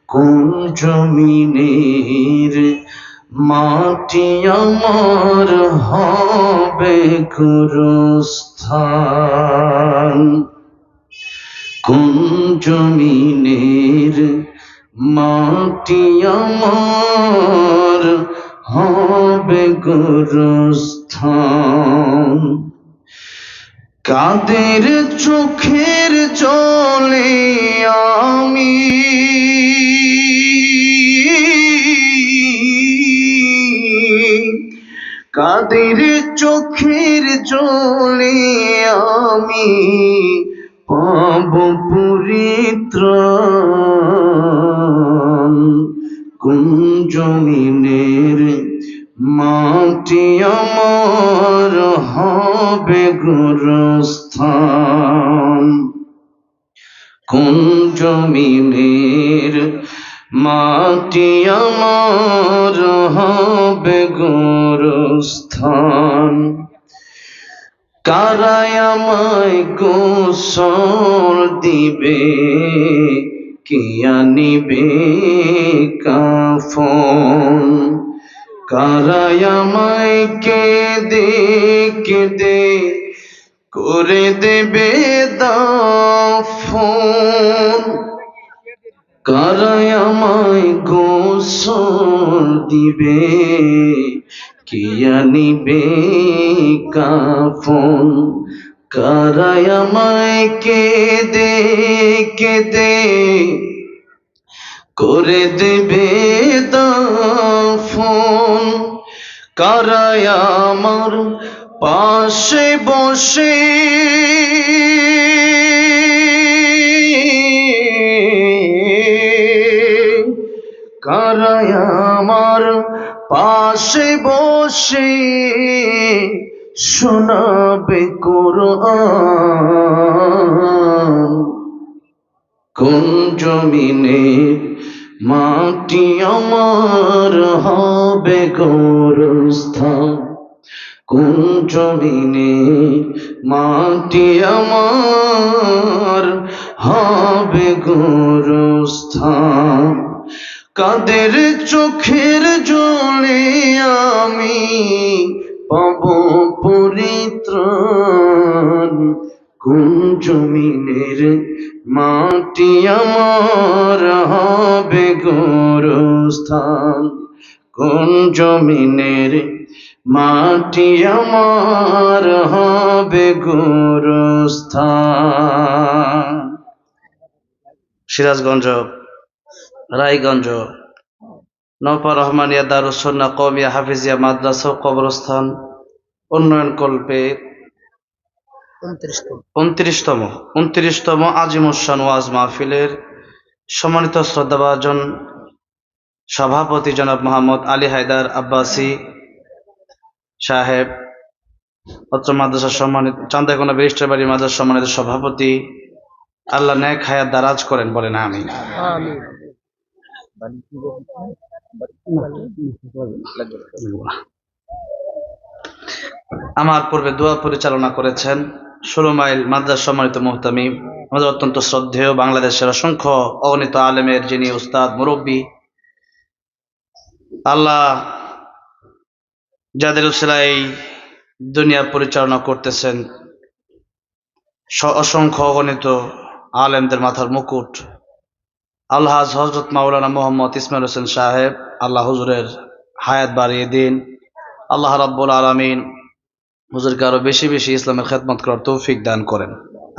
কোন জমিনের মাটি আমার হবে গুরুস্থান? কোন জমিনের মাটি আমার হবে গুরুস্থান? কাদের চোখের জলে আমি কাদের চোখের জলে আমি পাব পরিত্রাণ? কোন জমিনের মাটি আমার হবে গুরুস্থান? কোন জমিনের মাটি আমার হবে গুরুস্থান? কারাই আমায় গোসল দিবে, কে আনিবে কাফন? কারাই আমায় কেঁদে কেঁদে করে দেবে দাফন? কারাই আমায় গোসল দিবে, কে আনিবে কাফন? কারাই আমায় কেঁদে কেঁদে করে দেবে দাফন? কারাই আমার পাশে বসে কারাই আমার পাশে বসে শোনাবে কোরআন? কোন জমিনে মাটি আমার হবে গোরস্থান? কোন জমিনে মাটি আমার হবে গোরস্থান? কাদের চোখের জলে আমি পাব পরিত্রাণ? কোন জমিনের মাটি আমার হবে গোরস্থান? কোন জমিনের মাটি আমার হবে গোরস্থান? সিরাজগঞ্জ, রায়গঞ্জ, নওপা রহমানিয়া দারুস সুন্নাহ কওমিয়া হাফিজিয়া মাদ্রাসা ও কবরস্থান উন্নয়ন কল্পে 29তম আজিমুসান ওয়াজ মাহফিলের সম্মানিত শ্রদ্ধাভাজন সভাপতি জনাব মোহাম্মদ আলী হায়দার আব্বাসী সাহেব, অত্র মাদ্রাসার সম্মানিত চান্দাইকোনা ব্যারিস্টার বাড়ি মাদ্রাসার সম্মানিত সভাপতি, আল্লাহ নেক হায়াত দারাজ করেন, বলেন আমিন। আমার পূর্বে দোয়া পরিচালনা করেছেন 16 মাইল মাদ্রাসা সম্মানিত মুহতামিম, আমাদের অত্যন্ত শ্রদ্ধেয় বাংলাদেশের অসংখ্য অগণিত আলেমের যিনি উস্তাদ মুরব্বী, আল্লাহ যাদের উসিলায় দুনিয়া পরিচালনা করতেছেন, অসংখ্য অগণিত আলেমদের মাথার মুকুট আল্লাহ হযরত মাওলানা মোহাম্মদ ইসমাইল হোসেন সাহেব, আল্লাহ হুজুরের হায়াত বাড়িয়ে দিন। আল্লাহ রাব্বুল আলামিন হুজুরকে আরো বেশি বেশি ইসলামের খেদমত করার তৌফিক দান করেন,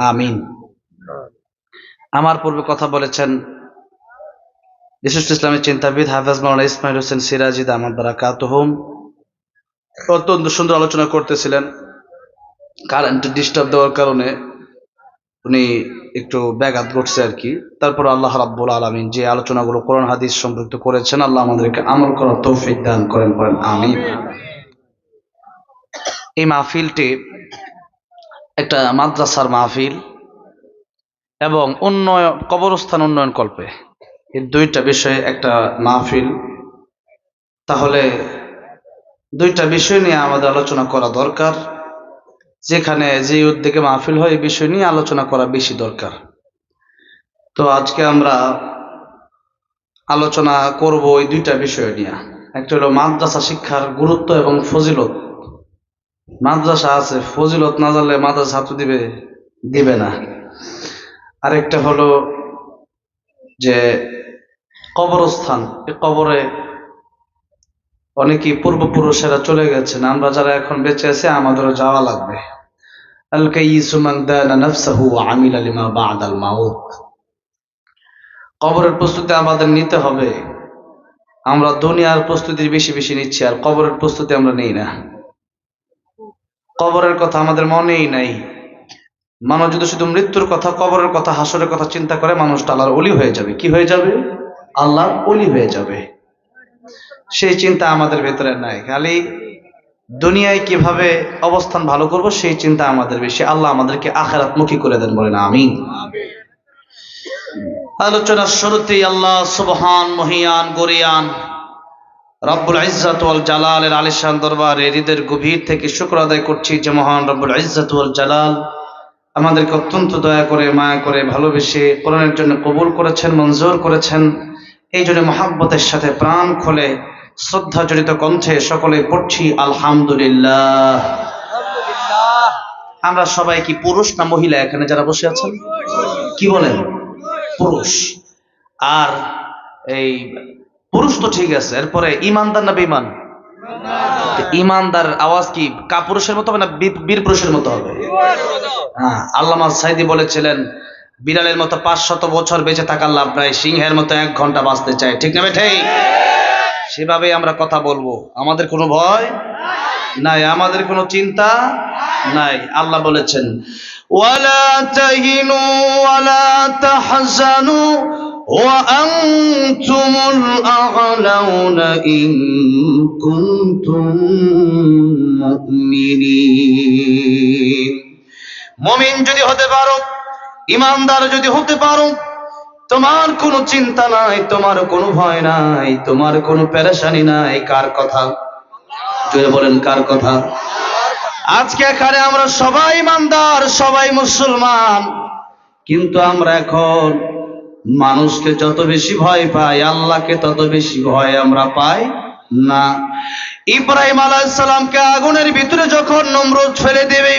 আমিন। আমার পূর্বে কথা বলেছেন বিশিষ্ট ইসলামী চিন্তাবিদ হাফেজ মাওলানা ইসমাইল হোসেন সিরাজি দামাত বারাকাতুহুম, অত্যন্ত সুন্দর আলোচনা করতেছিলেন। কারেন্ট ডিস্টার্ব দেওয়ার কারণে উনি একটু ব্যাঘাত ঘটছে আর কি। তারপর আল্লাহ রাব্বুল আলামিন যে আলোচনাগুলো কোরআন হাদিস সম্পৃক্ত করেছেন, আল্লাহ আমাদেরকে আমল করার তৌফিক দান করেন, আমিন। এই মাহফিলটি একটা মাদ্রাসার মাহফিল এবং কবরস্থান উন্নয়ন কল্পে, এই দুইটা বিষয়ে একটা মাহফিল। তাহলে দুইটা বিষয় নিয়ে আমাদের আলোচনা করা দরকার। যেখানে যে উদ্যোগে মাহফিল হয় এই বিষয় নিয়ে আলোচনা করা বেশি দরকার। তো আজকে আমরা আলোচনা করব ওই দুইটা বিষয় নিয়ে। একটা হলো মাদ্রাসা শিক্ষার গুরুত্ব এবং ফজিলত। মাদ্রাসা আছে, ফজিলত না জানলে মাদ্রাসা ছাত্র দিবে না। আরেকটা হলো যে কবরস্থান, এই কবরে অনেকেই পূর্বপুরুষেরা চলে গেছেন, আমরা যারা এখন বেঁচে আছি আমাদেরও যাওয়া লাগবে। আল কাইয়িসু মান দানা নাফসাহু ওয়া আমিলা লিমা বা'দাল মাউত। কবরের প্রস্তুতি আমাদের নিতে হবে। আমরা দুনিয়ার প্রস্তুতি বেশি বেশি নিচ্ছি, আর কবরের প্রস্তুতি আমরা নেই না। কবরের কথা আমাদের মনেই নাই। মানুষ যদি শুধু মৃত্যুর কথা, কবরের কথা, হাসরের কথা চিন্তা করে, মানুষটা আল্লাহর ওলি হয়ে যাবে। কি হয়ে যাবে? আল্লাহর ওলি হয়ে যাবে। সেই চিন্তা আমাদের ভেতরে নাই। খালি দুনিয়ায় কিভাবে অবস্থান ভালো করব সেই চিন্তা আমাদের বেশি। আল্লাহ আমাদেরকে আখিরাতমুখী করে দেন, বলেন আমিন। আলোচনার শুরুতেই আল্লাহ সুবহান, মহিয়ান, গরিয়ান রব্বুল ইজ্জত ওয়াল জালালের আলিশান দরবারে হৃদয়ের গভীর থেকে শুকর আদায় করছি যে মহান রব্বুল ইজ্জত ওয়াল জালাল আমাদেরকে অত্যন্ত দয়া করে, মায়া করে, ভালোবেসে কোরআনের জন্য কবুল করেছেন, মঞ্জুর করেছেন। এই জন্য মহাব্বতের সাথে প্রাণ খুলে শ্রদ্ধা জড়িত কণ্ঠে সকলে পড়ছি আলহামদুলিল্লাহ। আমরা সবাই কি পুরুষ না মহিলা? এখানে যারা বসে আছেন কি বলেন? পুরুষ। আর এই পুরুষ তো ঠিক আছে, এরপরে ইমানদার না বেঈমান? ইমানদার আওয়াজ কি কাপুরুষের মতো হবে না বীর পুরুষের মতো হবে? হ্যাঁ, আল্লামা সাইদি বলেছিলেন, বিড়ালের মতো 500 বছর বেঁচে থাকার লাভ নাই, সিংহের মতো 1 ঘন্টা বাঁচতে চাই। ঠিক না বেঠে? সেভাবে আমরা কথা বলবো। আমাদের কোনো ভয় নাই, আমাদের কোনো চিন্তা নাই। আল্লাহ বলেছেন, ওয়ালা তাহিনু ওয়ালা তাহজানু ওয়া আনতুমুল আ'লাউনা ইন কুনতুম মুমিনিন। মুমিন যদি হতে পারো, ইমানদার যদি হতে পারো, তোমার কোনো চিন্তা নাই, তোমার কোনো ভয় নাই, তোমার কোনো পেরেশানি নাই। কার কথা? জোরে বলেন, কার কথা? আজকে এখানে আমরা সবাই ইমানদার, সবাই মুসলমান, কিন্তু আমরা এখন মানুষকে যত বেশি ভয় পাই, আল্লাহকে তত বেশি ভয় আমরা পাই না। ইব্রাহিম আলাইহিস সালামকে আগুনের ভিতরে যখন নমরুদ ফেলে দেবে,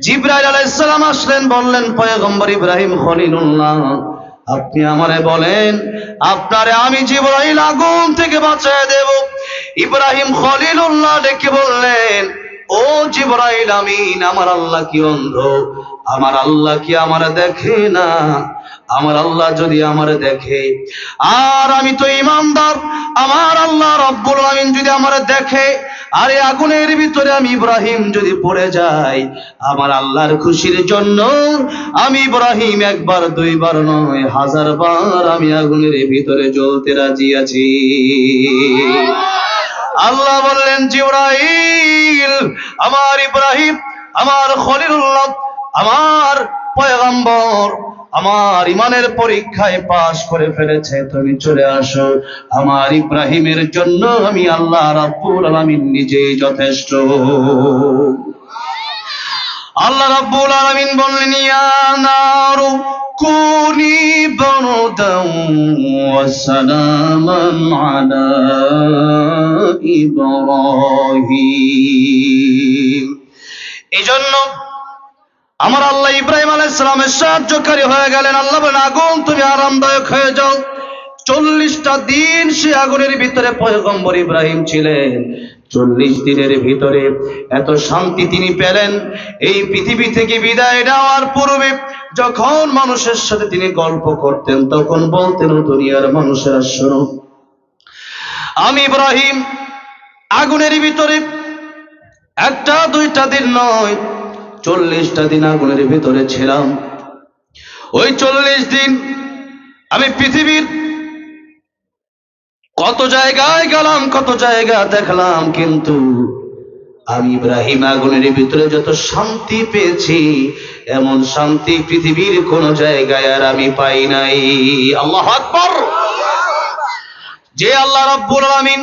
জিবরাইল আলাইহিস সালাম আসলেন, বললেন, পয়গম্বর ইব্রাহিম খলিলুল্লাহ, আপনি আমারে বলেন, আপনারে আমি জিবরাইল আগুন থেকে বাঁচিয়ে দেব। ইব্রাহিম খলিলুল্লাহ ডেকে বললেন, ও জিবরাইল আমিন, আমার আল্লাহ কি অন্ধ? আমার আল্লাহ কি আমারে দেখে না? আমার আল্লাহ যদি আমারে দেখে, আর আমি তো ইমানদার, আমার আল্লাহ রব্বুল আমিন যদি আমারে দেখে, আর এই আগুনের ভিতরে আমি ইব্রাহিম যদি পড়ে যাই, আমার আল্লাহর খুশির জন্য আমি ইব্রাহিম 1 বার 2 বার নয়, 1000 বার আমি আগুনের ভিতরে জ্বলতে রাজি আছি। আল্লাহ বললেন, জিবরাইল, আমার ইব্রাহিম, আমার খলিলুল্লাহ, আমার পয়গম্বর আমার ইমানের পরীক্ষায় পাশ করে ফেলেছে, তুমি চলে আসো। আমার ইব্রাহিমের জন্য আমি আল্লাহ রাব্বুল আলামিন নিজেই যথেষ্ট। আল্লাহ রাব্বুল আলামিন বললেন, ইয়া নারু কুনি বারদান ওয়া সালামান আলা ইব্রাহিম। এজন্য আমার আল্লাহ ইব্রাহিম আলাইহিস সালামের সাহায্যকারী হয়ে গেলেন। আল্লাহ বলেন, আগুন তুমি আরামদায়ক হয়ে যাও। 40টা দিন সে আগুনের ভিতরে পয়গম্বর ইব্রাহিম ছিলেন। 40 দিনের ভিতরে এত শান্তি তিনি পেলেন, এই পৃথিবী থেকে বিদায় নেওয়ার পূর্বে যখন মানুষের সাথে তিনি গল্প করতেন, তখন বলতেন, দুনিয়ার মানুষেরা শোনো, আমি ইব্রাহিম আগুনের ভিতরে 1টা 2টা দিন নয়, 40টা দিন আগুনের ভিতরে ছিলাম। ওই 40 দিন আমি পৃথিবীর কত জায়গায় গেলাম, কত জায়গা দেখলাম, কিন্তু আমি ইব্রাহিম আগুনের ভিতরে যত শান্তি পেয়েছি, এমন শান্তি পৃথিবীর কোন জায়গায় আর আমি পাই নাই। আল্লাহু আকবার। যে আল্লাহ রাব্বুল আলামিন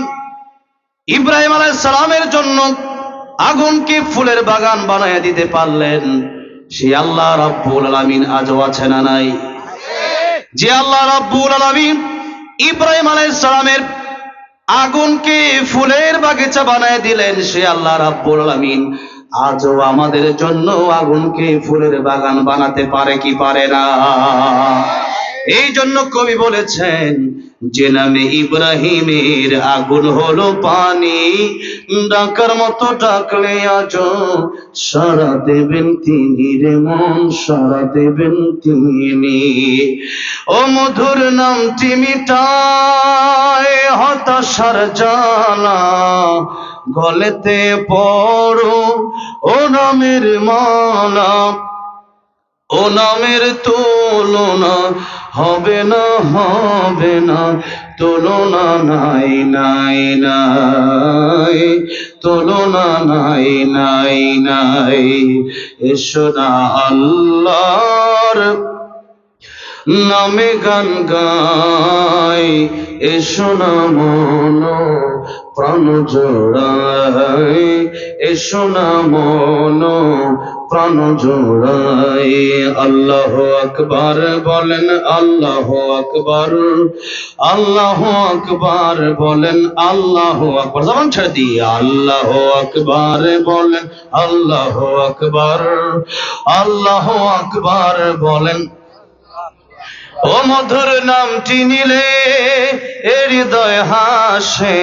ইব্রাহিম আলাইহিস সালামের জন্য আগুনকে ফুলের বাগান বানায় দিতে পারলেন, সেই আল্লাহ রাব্বুল আলামিন আজও আছে না নাই? যে আল্লাহ রাব্বুল আলামিন ইব্রাহিম আলাইহিস সালামের আগুনকে ফুলের বাগিচা বানায় দিলেন সে আল্লাহ রাব্বুল আলামিন আজও আমাদের জন্য আগুনকে ফুলের বাগান বানাতে পারে কি পারে না? এই জন্য কবি বলেছেন যে নামে ইব্রাহিমের আগুন হলো পানি, ডাকার মতো ডাকলে আজও সাড়া দেবেন তিনি রে মন, সাড়া দেবেন তিনি। ও মধুর নামটি মিটায় হতাশার জানা, গলেতে পড়ো ও নামের মালা, ও নামের তুলনা হবে না, হবে না, তুলনা নাই নাই নাই, তুলনা নাই নাই নাই। এসো না আল্লাহর নামে গান গাই, এসো না মন প্রাণ জোড়াই, এসো না মন প্রাণ জোড়াই। আল্লাহ আকবার বলেন, আল্লাহ আকবার, আল্লাহ আকবার বলেন, আল্লাহ আকবার। জবান ছেড়ে দিয়ে আল্লাহ আকবার বলেন, আল্লাহ আকবার, আল্লাহ আকবার বলেন। ও মধুর নামটি নিলে হৃদয় হাসে,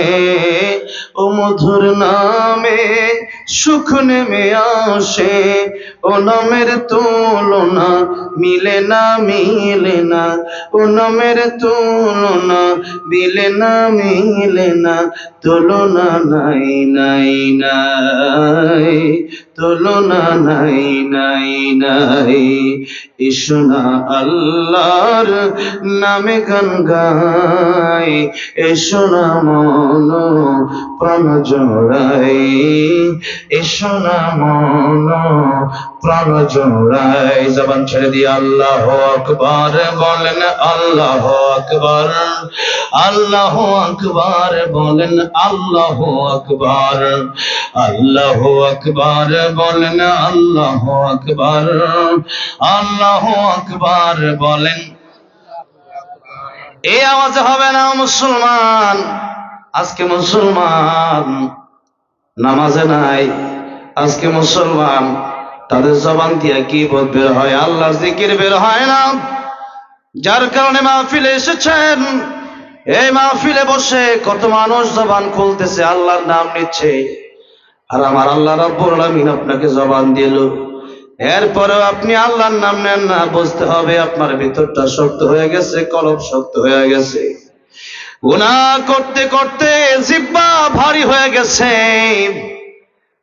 ও মধুর নামে সুখ নেমে আসে, ও নামের তুলনা মিলে না, মিলে না, ও নামের তুলনা মিলে না, মিলে না, তুলনা নাই নাই নাই, তুলনা নাই নাই নাই। এসো না আল্লাহর নামে গান গাই, এসো না মন প্রাণ জোড়াই, এসো না মন প্রাণ জোড়াই। জবান ছেড়ে দিয়ে আল্লাহ আকবার বলেন, আল্লাহ আকবার, আল্লাহ আকবার বলেন, আল্লাহ আকবার, আল্লাহ আকবার বলেন, আল্লাহ আকবার, আল্লাহ আকবার বলেন। এই আওয়াজে হবে না মুসলমান। আজকে মুসলমান নামাজে নাই, আজকে মুসলমান তাদের জবান দিয়ে কি বের হয়? আল্লাহর জিকির বের হয় না। যার কারণে মাহফিলে এসেছেন, এই মাহফিলে বসে কত মানুষ জবান খুলতেছে, আল্লাহর নাম নিচ্ছে, আর আমার আল্লাহ রাব্বুল আলামিন আপনাকে জবান দিল, এরপরেও আপনি আল্লাহর নাম নেন না। বুঝতে হবে আপনার ভিতরটা শক্ত হয়ে গেছে, কলব শক্ত হয়ে গেছে। গুনাহ করতে করতে জিহ্বা ভারী হয়ে গেছে,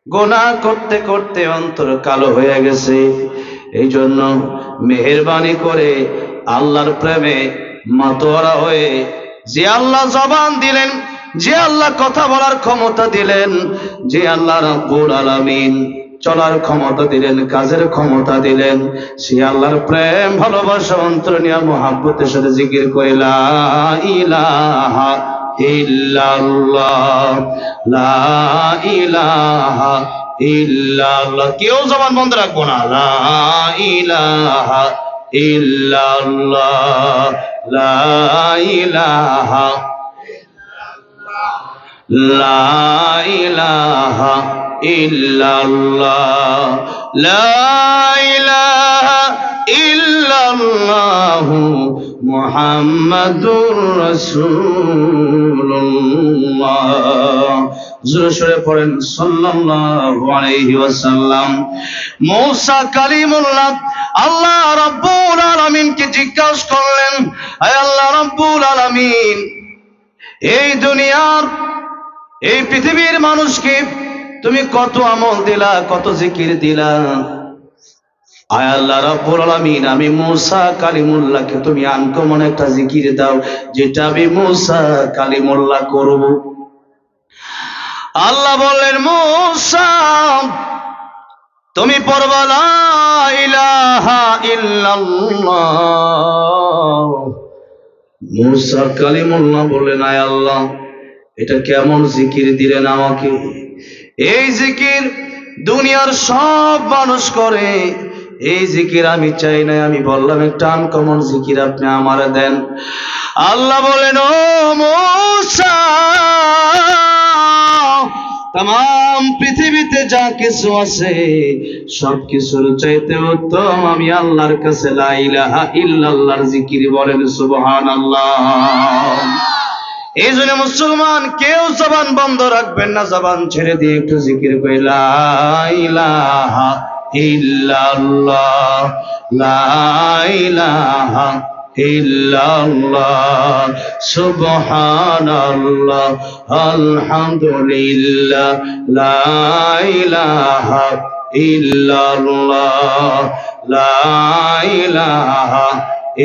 গুনাহ করতে করতে অন্তর কালো হয়ে গেছে। এই জন্য মেহেরবানি করে আল্লাহর প্রেমে মাতোয়ারা হয়ে, যে আল্লাহ জবান দিলেন, যে আল্লাহ কথা বলার ক্ষমতা দিলেন, যে আল্লাহ রাব্বুল আলামিন চলার ক্ষমতা দিলেন, কাজের ক্ষমতা দিলেন, সে আল্লাহর প্রেম ভালোবাসা অন্তর নিয়ে মুহাব্বতের সাথে জিকির করে লা ইলাহা ইল্লাল্লাহ, লা ইলাহা ইল্লাল্লাহ। কেউ জবান বন্ধ রাখবো না। লা ইলাহা ইল্লাল্লাহ, লা ইলাহা, লা ইলাহা ইল্লাল্লাহ, লা ইলাহা ইল্লাল্লাহ মুহাম্মাদুর রাসূলুল্লাহ। জোরে সোরে পড়েন সাল্লাল্লাহু আলাইহি ওয়াসাল্লাম। মূসা কালিমুল্লাহ আল্লাহ রাব্বুল আলামিনকে জিজ্ঞাসা করলেন, হে আল্লাহ রাব্বুল আলামিন, এই দুনিয়ার, এই পৃথিবীর মানুষকে তুমি কত আমল দিলা, কত জিকির দিলা, আয় আল্লাহ রাব্বুল আলামিন, আমি মূসা কালিমুল্লাহকে তুমি আনকমন একটা জিকির দাও, যেটা আমি মূসা কালিমুল্লাহ করব। আল্লাহ বললেন, মূসা তুমি পড়বা লা ইলাহা ইল্লাল্লাহ। মূসা কালিমুল্লাহ বললেন, আয় আল্লাহ, এটা কেমন জিকির দিলেন আমাকে? এই জিকির দুনিয়ার সব মানুষ করে, এই জিকির আমি চাই না, আমি বললাম একটা আনকমন জিকির আপনি আমার দেন। আল্লাহ বলেন, ও মূসা, তাম পৃথিবীতে যা কিছু আছে সব কিছুর চাইতে উত্তম আমি আল্লাহর কাছে লা ইলাহা ইল্লাল্লাহর জিকির বলেন সুবহানাল্লাহ। এই জন্য মুসলমান কেউ জবান বন্ধ রাখবেন না, জবান ছেড়ে দিয়ে একটু জিকির করে লা ইলাহা ইল্লাল্লাহ, লা ইলাহা ইল্লাল্লাহ, সুবহানাল্লাহ, আলহামদুলিল্লাহ, লা ইলাহা ইল্লাল্লাহ, লা ইলাহা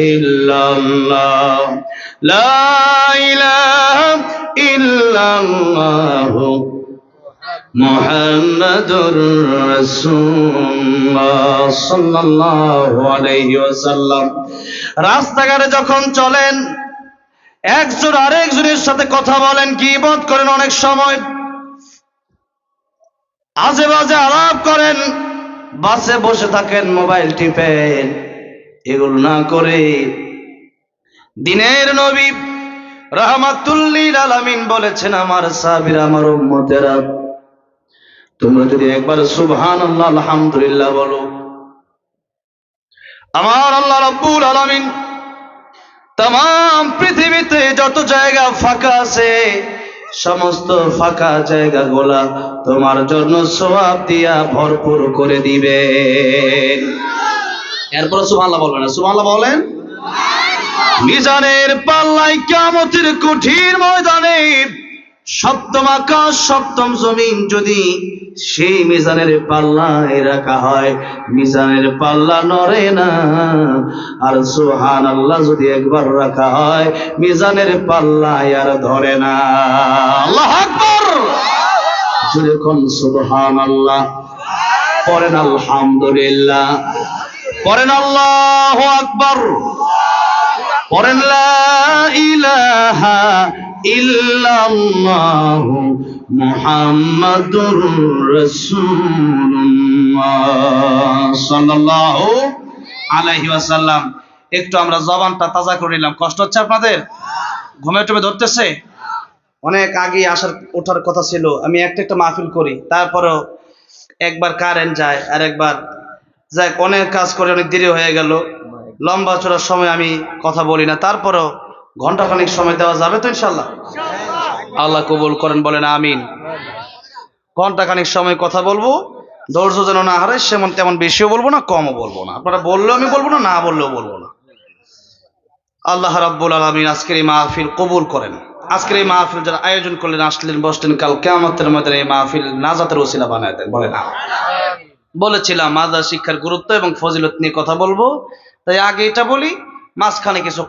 ইল্লাল্লাহ, লা ইলাহা ইল্লাল্লাহ, মুহাম্মাদুর রাসূলুল্লাহ সাল্লাল্লাহু আলাইহি ওয়াসাল্লাম। রাস্তাঘাটে যখন চলেন একজন আরেকজনের সাথে কথা বলেন, গীবত করেন, অনেক সময় আজে বাজে আলাপ করেন, বাসে বসে থাকেন, মোবাইল টিপেন, এগুলো না করে দিনের নবী রাহমাতুল লিল আলামিন বলেছেন, আমার সাহাবীরা, আমার উম্মতেরা, তোমরা যদি একবার সুবহানাল্লাহ আলহামদুলিল্লাহ বলো, আমার আল্লাহ রাব্বুল আলামিন তাম পৃথিবীতে যত জায়গা ফাঁকা আছে সমস্ত ফাঁকা জায়গাগুলা তোমার জন্য সওয়াব দিয়া ভরপুর করে দিবে। এরপর সুবহানাল্লাহ বলবেন না, সুবহানাল্লাহ বলেন। মিজানের পাল্লায় কিয়ামতের কঠিন ময়দানে সপ্তম আকাশ সপ্তম জমিন যদি সেই মিজানের পাল্লায় রাখা হয়, মিজানের পাল্লা নড়ে না। আর সুবহানাল্লাহ যদি একবার রাখা হয়, মিজানের পাল্লায় আর ধরে না। আল্লাহু আকবার, জোরে কোন সুবহানাল্লাহ, পড়েন আলহামদুলিল্লাহ, পড়েন আল্লাহু আকবার, পড়েন লা ইলাহা ইল্লাল্লাহ মুহাম্মাদুর রাসূলুল্লাহ সাল্লাল্লাহু আলাইহি ওয়াসাল্লাম। একটু আমরা জবানটা তাজা করে নিলাম। কষ্ট হচ্ছে আপনাদের? ঘুমে টুমে ধরতেছে? অনেক আগে ওঠার কথা ছিল, আমি একটা মাহফিল করি, তারপরেও একবার কারেন্ট যায় আর একবার যাই, অনেক কাজ করে অনেক দেরি হয়ে গেল। লম্বা চড়ার সময় আমি কথা বলি না, তারপরেও ঘন্টাখানিক সময় দেওয়া যাবে তো ইনশাল্লাহ? আল্লাহ কবুল করেন, বলেন আমিন। ঘন্টাখানিক সময় কথা বলবো, ধৈর্য যেন না হারাই, সেমন তেমন বেশিও বলবো না, কমও বলবো না। আপনারা বললেও আমি বলবো না, না বললেও বলবো না। আল্লাহ রাব্বুল আলামিন আজকের এই মাহফিল কবুল করেন। আজকের এই মাহফিল যারা আয়োজন করলেন, আসলেন, বসলেন, কাল কিয়ামতের ময়দানে এই মাহফিল নাজাতের ওসিলা বানায় দেন, বলেন আমিন। বলেছিলাম মাদ্রাসা শিক্ষার গুরুত্ব এবং ফজিলত নিয়ে কথা বলবো, তাই আগে এটা বলি, মাঝখানে কিছু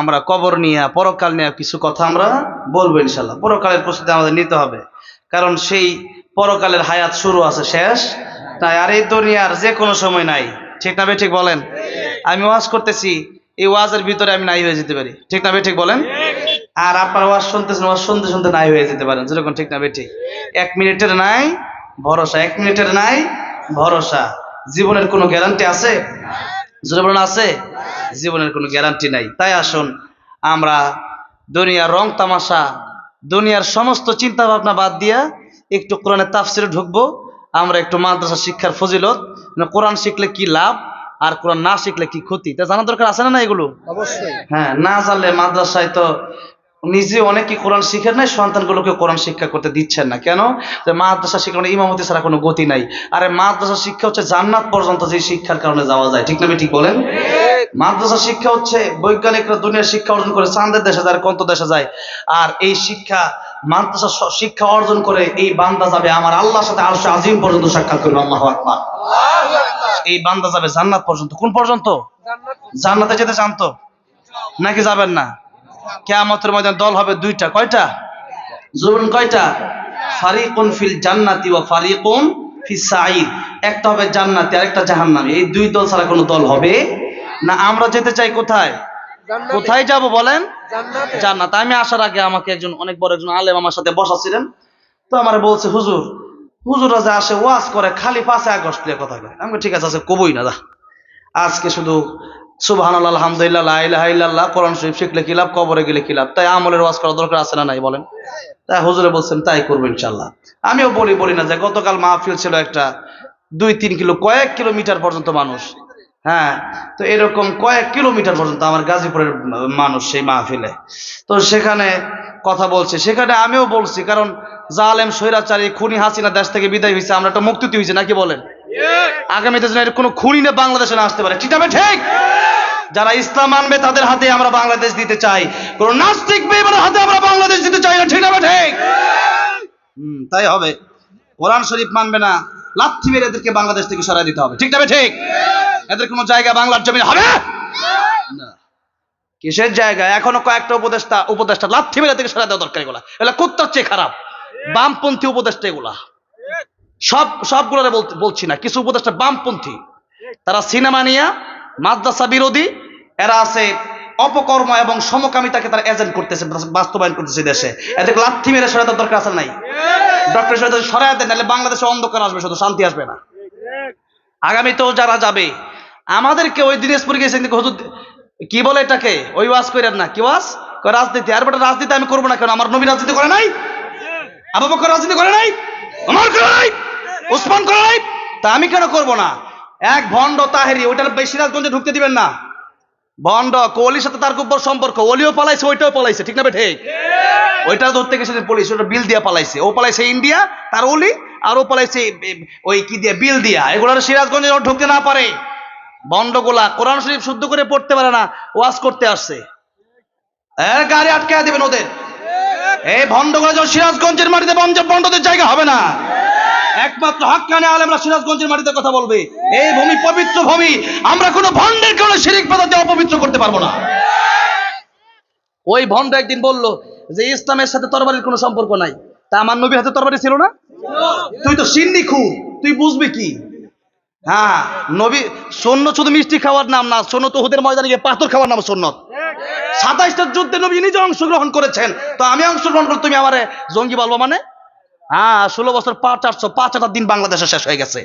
আমরা কবর নিয়ে, পরকাল নিয়ে কিছু কথা আমরা বলবো ইনশাল্লাহ। পরকালের প্রস্তুতি আমাদের নিতে হবে, কারণ সেই পরকালের হায়াত শুরু আছে, শেষ নাই। আর এই দুনিয়ার যে কোনো সময় নাই, ঠিক না ঠিক বলেন? আমি ওয়াজ করতেছি, এই ওয়াজের ভিতরে আমি নাই হয়ে যেতে পারি, ঠিক না ঠিক বলেন? আর আপনার ওয়াজ শুনতেছেন, ওয়াজ শুনতে শুনতে নাই হয়ে যেতে পারেন, যেরকম, ঠিক না ঠিক? 1 মিনিটের নাই ভরসা, 1 মিনিটের নাই ভরসা। জীবনের কোনো গ্যারান্টি আছে? জীবন আছে? জীবনের কোনো গ্যারান্টি নাই। তাই আসুন আমরা দুনিয়ার রং তামাশা, দুনিয়ার সমস্ত চিন্তা ভাবনা বাদ দিয়া একটু কোরআনের তাফসিরে ঢুকবো। আমরা একটু মাদ্রাসা শিক্ষার ফজিলত, কোরআন শিখলে কি লাভ আর কোরআন না শিখলে কি ক্ষতি, তা জানা দরকার আছে না এগুলো? অবশ্যই। হ্যাঁ, না জানলে মাদ্রাসায় তো নিজে অনেকে কোরআন শিখেন নাই, সন্তানগুলোকে কোরআন শিক্ষা করতে দিচ্ছেন না। কেন? যে মাদ্রাসা শিক্ষা মানে ইমামতি ছাড়া কোনো গতি নাই। আরে মাদ্রাসা শিক্ষা হচ্ছে জান্নাত পর্যন্ত যে শিক্ষার কারণে যাওয়া যায়, ঠিক না ঠিক বলেন? মাদ্রাসা শিক্ষা হচ্ছে বৈজ্ঞানিকরা দুনিয়ার শিক্ষা অর্জন করে চাঁদের দেশে যায়, কত দেশে যায়। আর এই শিক্ষা, মাদ্রাসা শিক্ষা অর্জন করে এই বান্দা যাবে আমার আল্লাহর সাথে আরশে আজিম পর্যন্ত সাক্ষাৎ করবে। আল্লাহু আকবার। এই বান্দা যাবে জান্নাত পর্যন্ত। কোন পর্যন্ত? জান্নাতে যেতে চান তো নাকি যাবেন না? কিয়ামতের ময়দানে দল হবে 2টা। কয়টা? জরুন কয়টা? ফারিকুন ফিল জান্নাতি ওয়া ফারিকুন ফিস সাঈদ। একটা হবে জান্নাতি আর একটা জাহান্নামী। এই 2 দল ছাড়া কোনো দল হবে না। আমরা যেতে চাই কোথায়? কোথায় যাব বলেন? জান্নাত। আমি আসার আগে আমাকে অনেক বড় একজন আলেম আমার সাথে বসা ছিলেন, তো আমার বলছে, হুজুর হুজুররা যে আসে ওয়াজ করে খালি 5 আগস্ট নিয়ে কথা কয়। আমি বলি, ঠিক আছে কবই না যা, আজকে শুধু সুবহানাল্লাহ আলহামদুলিল্লাহ লা ইলাহা ইল্লাল্লাহ কোরআন শরীফ শিখলে কি লাভ, কবরে গেলে কি লাভ, তাই আমলের ওয়াজ করা দরকার আছে না নাই বলেন? তাই হুজুরে বলছেন তাই করবো ইনশাল্লাহ। আমিও বলি না যে গতকাল মাহফিল ছিল একটা 2-3 কিলো কয়েক কিলোমিটার পর্যন্ত মানুষ, হ্যাঁ, তো এরকম কয়েক কিলোমিটার পর্যন্ত আমার গাজীপুরের মানুষ সেই মাহফিলে, তো সেখানে কথা বলছে, সেখানে আমিও বলছি, কারণ জালেম স্বৈরাচারী খুনি হাসিনা দেশ থেকে বিদায় হয়েছে, আমরা একটা মুক্তি হয়েছে নাকি বলেন? আগামীতে যেন এর কোনো খুনি না বাংলাদেশে না আসতে পারে, ঠিক আছে ঠিক? যারা ইসলাম মানবে তাদের হাতে আমরা বাংলাদেশ দিতে চাই, কোন নাস্তিক বেঈমানের হাতে আমরা বাংলাদেশ দিতে চাই না, ঠিক আছে ঠিক? তাই হবে। কোরআন শরীফ মানবে না, লাথি মেরে এদেরকে বাংলাদেশ থেকে সরাই দিতে হবে, ঠিক আছে ঠিক? এদের কোনো জায়গা বাংলার জমিনে হবে না। কিসের জায়গা? এখনো কয়েকটা উপদেষ্টা লাথি মেরে থেকে সরাই দেওয়া দরকার। এগুলা এগুলা কুত্তার চেয়ে খারাপ, বামপন্থী উপদেষ্টা এগুলা। সবগুলোরে বলছি না, কিছু উপদেষ্টা বামপন্থী, তারা সিনেমা নিয়ে মাদ্রাসা বিরোধী, এরা আছে অপকর্ম এবং সমকামিতাকে তারা এজেন্ট করতেছে, বাস্তবায়ন করতেছে দেশে। এদের লাথি মেরে সরাই দেওয়ার দরকার আছে নাই? ডক্টর সাহেব যদি সরাই দেন নাহলে বাংলাদেশে অন্ধকার আসবে, শুধু শান্তি আসবে না। আগামীতেও যারা যাবে, আমাদেরকে ওই দিনাজপুর গেছে হুজুর কি বলে এটাকে, ওই ওয়াজ করেন না, কি ওয়াজ রাজনীতি। আর বেটা রাজনীতি আমি করবো না কেন? আমার নবী রাজনীতি করে নাই, আবু বকর রাজনীতি করে নাই, ওমর করে নাই, ওসমান করে নাই, তা আমি কেন করব না? এক ভণ্ড তাহেরি, ওইটার সিরাজগঞ্জে ঢুকতে দিবেন না। ভণ্ড কোহলির সাথে তার খুব বড় সম্পর্ক, ওলিও পালাইছে ওইটাও পালাইছে, ঠিক না ঠিক? ওইটা ধরতে গেছে পুলিশ, ওটা বিল দিয়া পালাইছে। ও পালাইছে ইন্ডিয়া তার ওলি, আর ও পালাইছে ওই কি দিয়া বিল দিয়া। এগুলোর সিরাজগঞ্জে ঢুকতে না পারে। ভণ্ডগুলা কোরআন শরীফ শুদ্ধ করে পড়তে পারে না, ওয়াজ করতে আসছে, গাড়ি আটকে দিবেন ওদের। এই ভণ্ডগুলা যখন সিরাজগঞ্জের মাটিতে ভণ্ডদের জায়গা হবে না। একমাত্র হাক্কানি আলেমরা সিরাজগঞ্জের মাটিতে কথা বলবে। এই ভূমি পবিত্র ভূমি, আমরা কোনো ভণ্ডের কোনো শিরিক পদার্থ অপবিত্র করতে পারবো না। ওই ভণ্ড একদিন বলল যে ইসলামের সাথে তরবারির কোনো সম্পর্ক নাই, তা আমার নবীর হাতে তরবারি ছিল না? তুই তো সিন্নি খুব, তুই বুঝবি কি? হ্যাঁ, নবী সুন্নত শুধু মিষ্টি খাওয়ার নাম না, সুন্নত উহুদের ময়দানে গিয়ে পাথর খাওয়ার নাম সুন্নত। 27টা যুদ্ধে নবী নিজে অংশগ্রহণ করেছেন, তো আমি অংশগ্রহণ করে তুমি আমারে জঙ্গি বলবো মানে? হ্যাঁ, 16 বছর 5-8 দিন বাংলাদেশে শেষ হয়ে গেছে।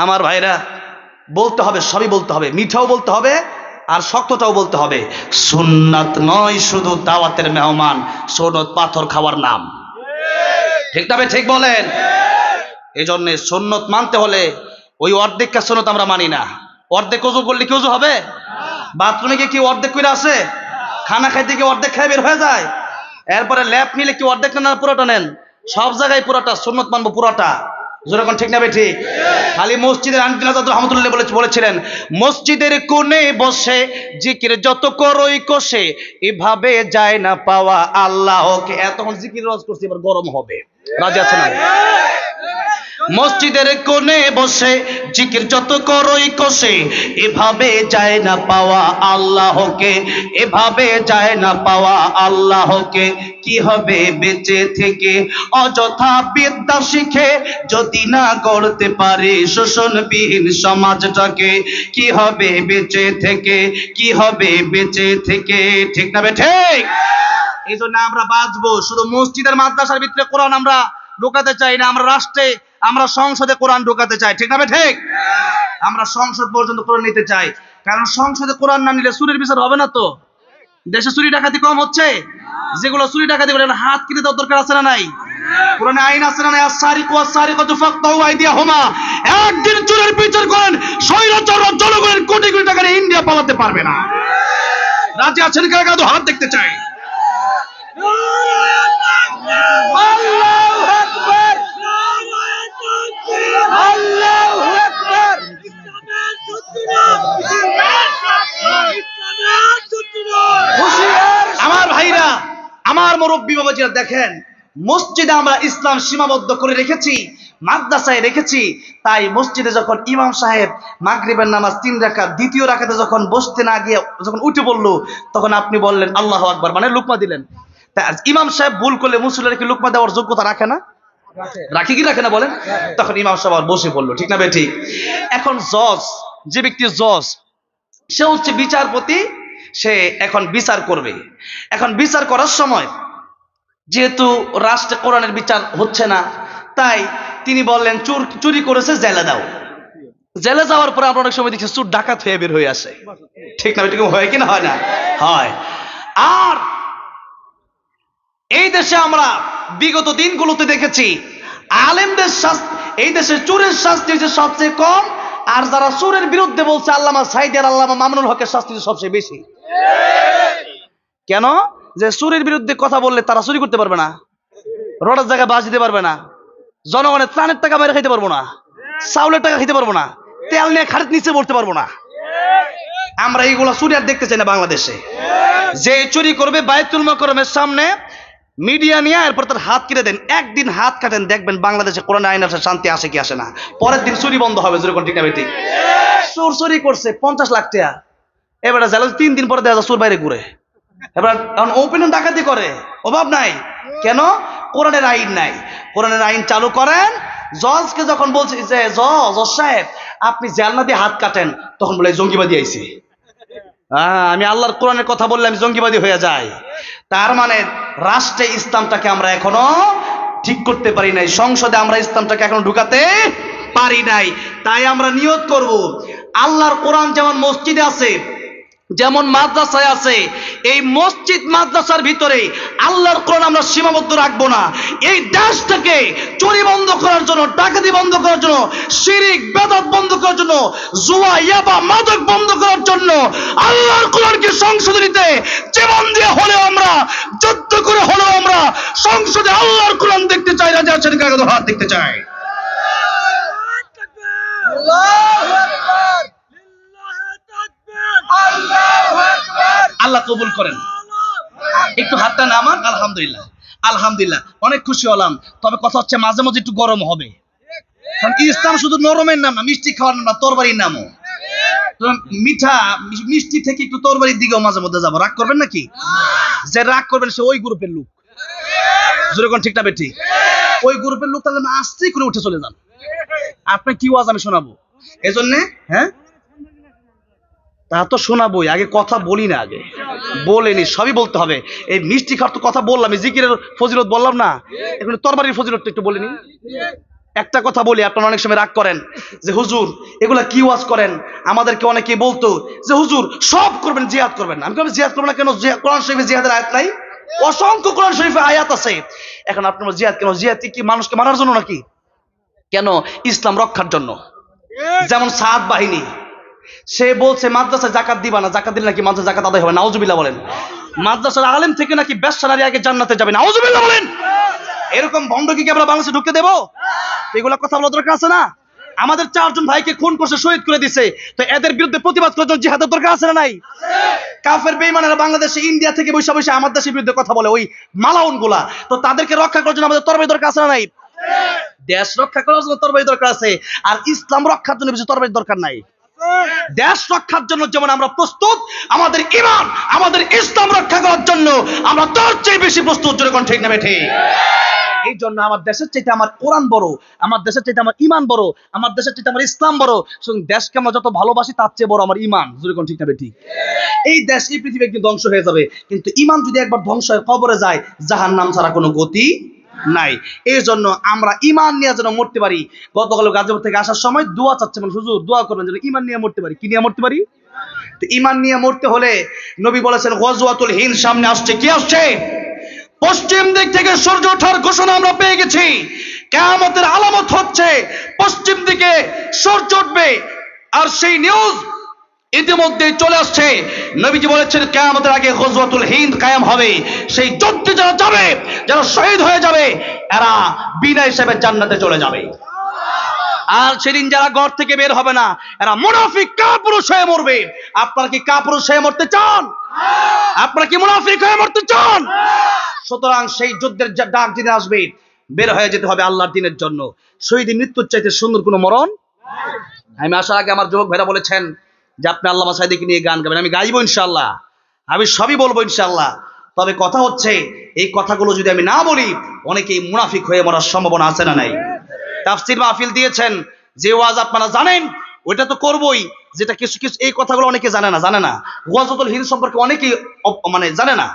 আমার ভাইরা, বলতে হবে, সবই বলতে হবে, মিঠাও বলতে হবে আর শক্তটাও বলতে হবে। সুন্নাত নয় শুধু দাওয়াতের মেহমান, সুন্নত পাথর খাওয়ার নাম, ঠিক তবে ঠিক বলেন? এই জন্য সুন্নত মানতে হলে ওই অর্ধেকটা সুন্নত আমরা মানি না। অর্ধেক ওযু করলে কি ওযু হবে? বাথরুমে গিয়ে কি অর্ধেক করে আসে? খানা খাইতে গিয়ে অর্ধেক খাই বের হয়ে যায়? এরপরে ল্যাপ নিলে কি অর্ধেক না পুরোটা নেন? সব জায়গায় পুরোটা সুন্নত মানবো, পুরোটা। যেরকম ঠিক না ঠিক? খালি মসজিদের আনকিলাজাত রহমতুল্লাহ বলেছিলেন, মসজিদের কোণে বসে জিকির যত করই কষে, এভাবে যায় না পাওয়া আল্লাহকে। এতক্ষণ জিকির ওয়াজ করছি, এবার গরম হবে, রাজি আছেন না? মসজিদের কোণে বসে জিকির যত করই কষে, এভাবে যায় না পাওয়া আল্লাহকে, এভাবে যায় না পাওয়া আল্লাহকে। কি হবে বেঁচে থেকে অযথা বিদ্যা শিখে, যদি না গড়তে পারে শোষণবিহীন সমাজটাকে? কি হবে বেঁচে থেকে, কি হবে বেঁচে থেকে, ঠিক না ঠিক? এই জন্য আমরা বাঁচবো, শুধু মসজিদের মাদ্রাসার ভিতরে কোরআন আমরা ঢোকাতে চাই না, আমরা রাষ্ট্রে, আমরা সংসদে কোরআন ঢোকাতে চাই, ঠিক না ঠিক? আমরা সংসদ পর্যন্ত কোরআন নিতে চাই, কারণ সংসদে কোরআন না নিলে চুরির বিচার হবে না। তো দেশে চুরি ডাকাতি কম হচ্ছে? যেগুলো চুরি ডাকাতি করে হাত কেটে দেওয়ার দরকার আছে না নাই? কোরআনে আইন আছে না নাই? আস-সারিকু ওয়াস-সারিকাতু ফাকতাউ আইদিয়াহুমা। একদিন চুরির বিচার করেন, স্বৈরাচাররা জনগণের কোটি কোটি টাকা নিয়ে ইন্ডিয়া পালাতে পারবে না। রাজি আছেন কারা? তো হাত দেখতে চাই। আল্লাহু আকবার, আল্লাহু আকবার। আমার ভাইরা, আমার মুরব্বী বাবাজিরা, দেখেন মসজিদে আমরা ইসলাম সীমাবদ্ধ করে রেখেছি, মাদ্রাসায় রেখেছি। তাই মসজিদে যখন ইমাম সাহেব মাগরিবের নামাজ 3 রাকাত, দ্বিতীয় রাকাতে যখন বসতে না গিয়ে যখন উঠে পড়লো, তখন আপনি বললেন আল্লাহু আকবার, মানে লুকমা দিলেন। তা ইমাম সাহেব ভুল করলে মুসল্লিরা কি লুকমা দেওয়ার যোগ্যতা রাখে না? রাখি কি রাখে না বলেন? তখন ইমাম সাহেব বসে পড়লো, ঠিক না ঠিক? এখন জজ, যে ব্যক্তি জজ, সে হচ্ছে বিচারপতি, সে এখন বিচার করবে। এখন বিচার করার সময় যেহেতু রাষ্ট্রে কোরআনের বিচার হচ্ছে না, তাই তিনি বললেন চুরি করেছে জেলে দাও। জেলে যাওয়ার পরে আমরা অনেক সময় দেখছি চোর ডাকাত হয়ে বের হয়ে আসে, ঠিক না? এরকম হয় কি না হয় না? হয়। আর এই দেশে আমরা বিগত দিনগুলোতে দেখেছি আলেমদের শাস্তি, এই দেশে চোরের শাস্তি হচ্ছে সবচেয়ে কম, আর যারা চোরের বিরুদ্ধে বলছে আল্লামা সাঈদী আর আল্লামা মামুনুল হকের শাস্তি হচ্ছে সবচেয়ে বেশি। কেন? যে চোরের বিরুদ্ধে কথা বললে তারা চুরি করতে পারবে না, রোডের জায়গায় বাস দিতে পারবে না, জনগণের ত্রাণের টাকা বাইরে খাইতে পারবো না, চাউলের টাকা খেতে পারবো না, তেল নিয়ে খাটের নিচে পড়তে পারবো না। আমরা এইগুলা চুরি আর দেখতে চাই না বাংলাদেশে। যে চুরি করবে বায়তুল মোকাররমের সামনে মিডিয়া নিয়ে এরপর তার হাত কেটে দেন, একদিন হাত কাটেন, দেখবেন বাংলাদেশে কোরআন আইন আসে, শান্তি আসে কি আসে না। পরের দিন চুরি বন্ধ হবে, যেরকম ঠিক না ঠিক? চোর চুরি করছে 50 লাখ টাকা, এবারে জেলে 3 দিন পরে দেখা যায় চোর বাইরে ঘুরে। এবার ওপেন ডাকাতি করে, অভাব নাই। কেন? কোরআনের আইন নাই। কোরআনের আইন চালু করেন। জজকে যখন বলছে যে জজ সাহেব আপনি জেল না দিয়ে হাত কাটেন, তখন বলে জঙ্গিবাদী আইছে। আমি আল্লাহর কোরআনের কথা বললে আমি জঙ্গিবাদী হয়ে যাই। তার মানে রাষ্ট্রে ইসলামটাকে আমরা এখনো ঠিক করতে পারি নাই, সংসদে আমরা ইসলামটাকে এখনো ঢুকাতে পারি নাই। তাই আমরা নিয়ত করব, আল্লাহর কোরআন যেমন মসজিদে আছে, যেমন মাদ্রাসায় আছে, এই মসজিদ মাদ্রাসার ভিতরে আল্লাহর কোরআন আমরা সীমাবদ্ধ রাখবো না। এই দেশটাকে চুরি বন্ধ করার জন্য, ডাকাতি বন্ধ করার জন্য, শিরিক বেদাত বন্ধ করার জন্য, জুয়া ইয়াবা মাদক বন্ধ করার জন্য আল্লাহর কোরআনকে সংসদে নিতে জীবন দিয়ে হলেও আমরা, যুদ্ধ করে হলেও আমরা সংসদে আল্লাহর কোরআন দেখতে চাই। রাজা আছেন কাগজ হাত দেখতে চাই। আল্লাহ কবুল করেন। একটু হাতটা নামান। আলহামদুলিল্লাহ, আলহামদুলিল্লাহ, অনেক খুশি হলাম। তবে কথা হচ্ছে মাঝে মাঝে একটু গরম হবে, কারণ ইসলাম শুধু নরমের নাম না, মিষ্টি খাওয়ার নাম না, তরবারির নামও। মিঠা মিষ্টি থেকে একটু তরবারির দিকেও মাঝে মধ্যে যাবো। রাগ করবেন নাকি? যে রাগ করবেন সে ওই গ্রুপের লোক, যেরকম ঠিক না বেঠি? ওই গ্রুপের লোক, তাহলে আস্তে করে উঠে চলে যান। আপনি কি ওয়াজ আমি শোনাবো এজন্যে? হ্যাঁ, তা তো শোনাবই, আগে কথা বলি না, আগে বলেনি, সবই বলতে হবে। এই মিষ্টি খাওয়ার তো কথা বললাম, জিকিরের ফজিলত বললাম না, এখন তরবারির ফজিলতটা একটু বলিনি। একটা কথা বলি, আপনারা অনেক সময় রাগ করেন যে হুজুর এগুলা কি ওয়াজ করেন। আমাদেরকে অনেকে বলতো যে হুজুর সব করবেন, জিহাদ করবেন। আমি বললাম জিহাদ করবেন না কেন? কোরআন শরীফে জিহাদের আয়াত নাই? অসংখ্য কোরআন শরীফে আয়াত আছে। এখন আপনার জিহাদ কেন? জিহাদ কি মানুষকে মারার জন্য নাকি? কেন? ইসলাম রক্ষার জন্য। যেমন সাদ বাহিনী, সে বলছে মাদ্রাসায় জাকাত দিবা না, জাকাত দিলে নাকি মাদ্রাসা জাকাত আদায় হবে। নাউজুবিল্লাহ বলেন। মাদ্রাসার আলেম থেকে নাকি বেশ্যা নারী আগে জান্নাতে যাবে। নাউজুবিল্লাহ বলেন। এরকম ভণ্ডকে কি আমরা বাংলাদেশে ঢুকতে দেবো? এগুলা কথা বলা দরকার আছে না? আমাদের 4 জন ভাইকে খুন করছে, শহীদ করে দিছে, তো এদের বিরুদ্ধে প্রতিবাদ করার জন্য জিহাদের দরকার আছে না নাই? কাফের বেঈমানেরা বাংলাদেশে ইন্ডিয়া থেকে বসে বসে আমার দেশের বিরুদ্ধে কথা বলে, ওই মালাউন গুলা, তো তাদেরকে রক্ষা করার জন্য আমাদের তরবারি দরকার আছে না নাই? দেশ রক্ষা করার জন্য তরবারি দরকার আছে, আর ইসলাম রক্ষার জন্য বেশি তরবারির দরকার নাই। দেশ রক্ষার জন্য যেমন আমরা প্রস্তুত, আমাদের ঈমান, আমাদের ইসলাম রক্ষা করার জন্য আমরা তার চেয়ে বেশি প্রস্তুত। যেরকম ঠিক না বেঠি? এই জন্য আমার দেশের চাইতে আমার কোরআন বড়, আমার দেশের চাইতে আমার ঈমান বড়, আমার দেশের চাইতে আমার ইসলাম বড়। সুতরাং দেশকে আমরা যত ভালোবাসি তার চেয়ে বড় আমার ঈমান। যেরকম ঠিক না বেঠি? এই দেশ, এই পৃথিবী একদিন ধ্বংস হয়ে যাবে, কিন্তু ঈমান যদি একবার ধ্বংস হয়ে কবরে যায়, জাহান্নাম ছাড়া কোনো গতি নাই। এই জন্য আমরা ঈমান নিয়ে যেন মরতে পারি। গতকাল গাজীপুর থেকে আসার সময় দোয়া চাচ্ছে, মানে হুজুর দোয়া করবেন যেন ঈমান নিয়ে মরতে পারি। কি নিয়ে মরতে পারি? তো ঈমান নিয়ে মরতে হলে নবী বলেছেন গজওয়াতুল হিন্দ সামনে আসছে। কি আসছে? পশ্চিম দিক থেকে সূর্য ওঠার ঘোষণা আমরা পেয়ে গেছি। কিয়ামতের আলামত হচ্ছে পশ্চিম দিকে সূর্য উঠবে, আর সেই নিউজ ইতিমধ্যে চলে আসছে। নবীজি বলেছেন কিয়ামতের আগে গজওয়াতুল হিন্দ কায়েম হবে। সেই যুদ্ধে যারা যাবে, যারা শহীদ হয়ে যাবে, এরা বিনা হিসেবে জান্নাতে চলে যাবে। আর সেদিন যারা ঘর থেকে বের হবে না, এরা মুনাফিক কাপুরুষ হয়ে মরবে। আপনারা কি কাপুরুষ হয়ে মরতে চান? আপনারা কি মুনাফিক হয়ে মরতে চান? সুতরাং সেই যুদ্ধের ডাক দিনে আসবে, বের হয়ে যেতে হবে আল্লাহর দ্বীনের জন্য। শহীদ মৃত্যুর চাইতে সুন্দর কোনো মরণ। আমি আসার আগে আমার যুবক ভাইরা বলেছেন যে আপনি আল্লামা সাঈদীকে নিয়ে গান গাবেন। আমি গাইবো ইনশাআল্লাহ, আমি সবই বলবো ইনশাআল্লাহ। তবে কথা হচ্ছে এই কথাগুলো যদি আমি না বলি, অনেকেই মুনাফিক হয়ে মরার সম্ভাবনা আছে না নাই? তাফসীর মাহফিল দিয়েছেন, যে ওয়াজ আপনারা জানেন ওইটা তো করবই, যেটা কিছু কিছু এই কথাগুলো অনেকে জানে না। গজওয়াতুল হিন্দ সম্পর্কে অনেকেই মানে জানে না।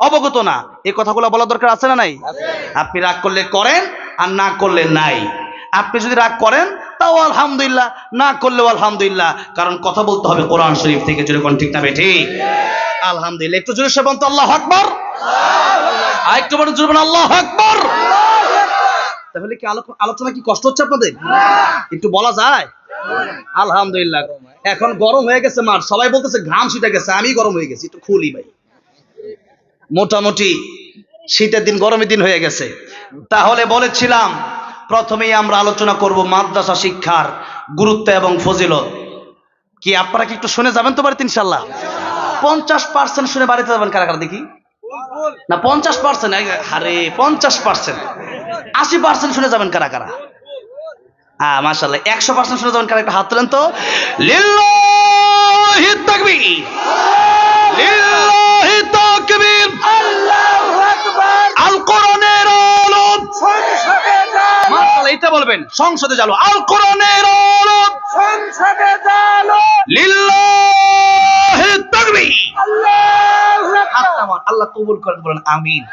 অবগত না। এই কথাগুলো বলা দরকার আছে না নাই? আপনি রাগ করলে করেন, আর না করলে নাই। আপনি যদি রাগ করেন তাও আলহামদুলিল্লাহ, না করলেও আলহামদুলিল্লাহ, কারণ কথা বলতে হবে কোরআন শরীফ থেকে। জোরে কোন ঠিক না ঠিক? আলহামদুলিল্লাহ। একটু জোরে সে বলতো আল্লাহু আকবার। আর একটু বড় জোরে বলেন আল্লাহু আকবার। তাহলে কি আলোচনা কি কষ্ট হচ্ছে আপনাদের? একটু বলা যায়? আলহামদুলিল্লাহ। এখন গরম হয়ে গেছে মাঠ, সবাই বলতেছে ঘাম ছুটে গেছে, আমি গরম হয়ে গেছি। একটু খুলি ভাই, মোটামুটি শীতের দিন গরমের দিন হয়ে গেছে। তাহলে বলেছিলাম প্রথমেই আমরা আলোচনা করব মাদ্রাসা শিক্ষার গুরুত্ব এবং ফজিলত। কি আপনারা কি একটু শুনে যাবেন তো বাড়িতে ইনশাল্লাহ? 50% শুনে বাড়িতে যাবেন কারা কারা দেখি? না 50%, আরে 50%, 80% শুনে যাবেন কারা কারা? মাশাআল্লাহ। 100% শুনে যাবেন কারা? একটা হাত তোলেন তো। লিল্লাহি তাকবীর, লিল্লাহি তাকবীর, আল্লাহু আকবার। আল কোরআনের আলো সংসদে জালো, মাশাআল্লাহ এটা বলবেন, সংসদে জালো। আল কোরআনের আলো সংসদে জালো, লিল্লাহি তাকবীর, আল্লাহু আকবার। আল্লাহ কবুল করেন, বলেন আমিন।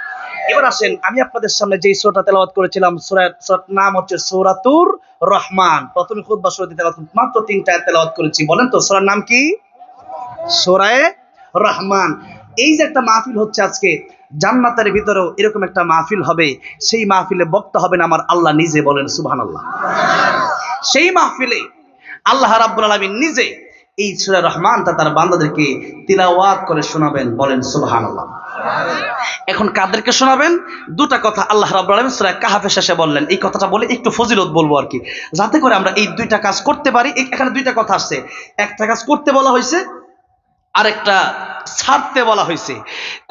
এবার আসেন, আমি আপনাদের সামনে যে সূরাটা তেলাওয়াত করেছিলাম, সূরার নাম হচ্ছে সূরাতুর রহমান। প্রথমে খুতবা শুরুতে তেলাওয়াত মাত্র 3টা আয়াত তেলাওয়াত করেছি। বলেন তো সূরার নাম কি? সূরায়ে রহমান। এই যে একটা মাহফিল হচ্ছে আজকে, জান্নাতের ভিতরেও এরকম একটা মাহফিল হবে। সেই মাহফিলে বক্তা হবেন আমার আল্লাহ নিজে। বলেন সুবহানাল্লাহ। সেই মাহফিলে আল্লাহ রাব্বুল আলামিন নিজে এই সূরা রহমানটা তার বান্দাদেরকে তিলাওয়াত করে শোনাবেন। বলেন সুবহানাল্লাহ। এখন কাদেরকে শোনাবেন? দুটা কথা আল্লাহ রাব্বুল আলামিন সূরা কাহফের শেষে বললেন। এই কথাটা বলে একটু ফজিলত বলবো আর কি, যাতে করে আমরা এই দুইটা কাজ করতে পারি। এখানে দুইটা কথা আসছে, একটা কাজ করতে বলা হয়েছে, আরেকটা ছাড়তে বলা হয়েছে।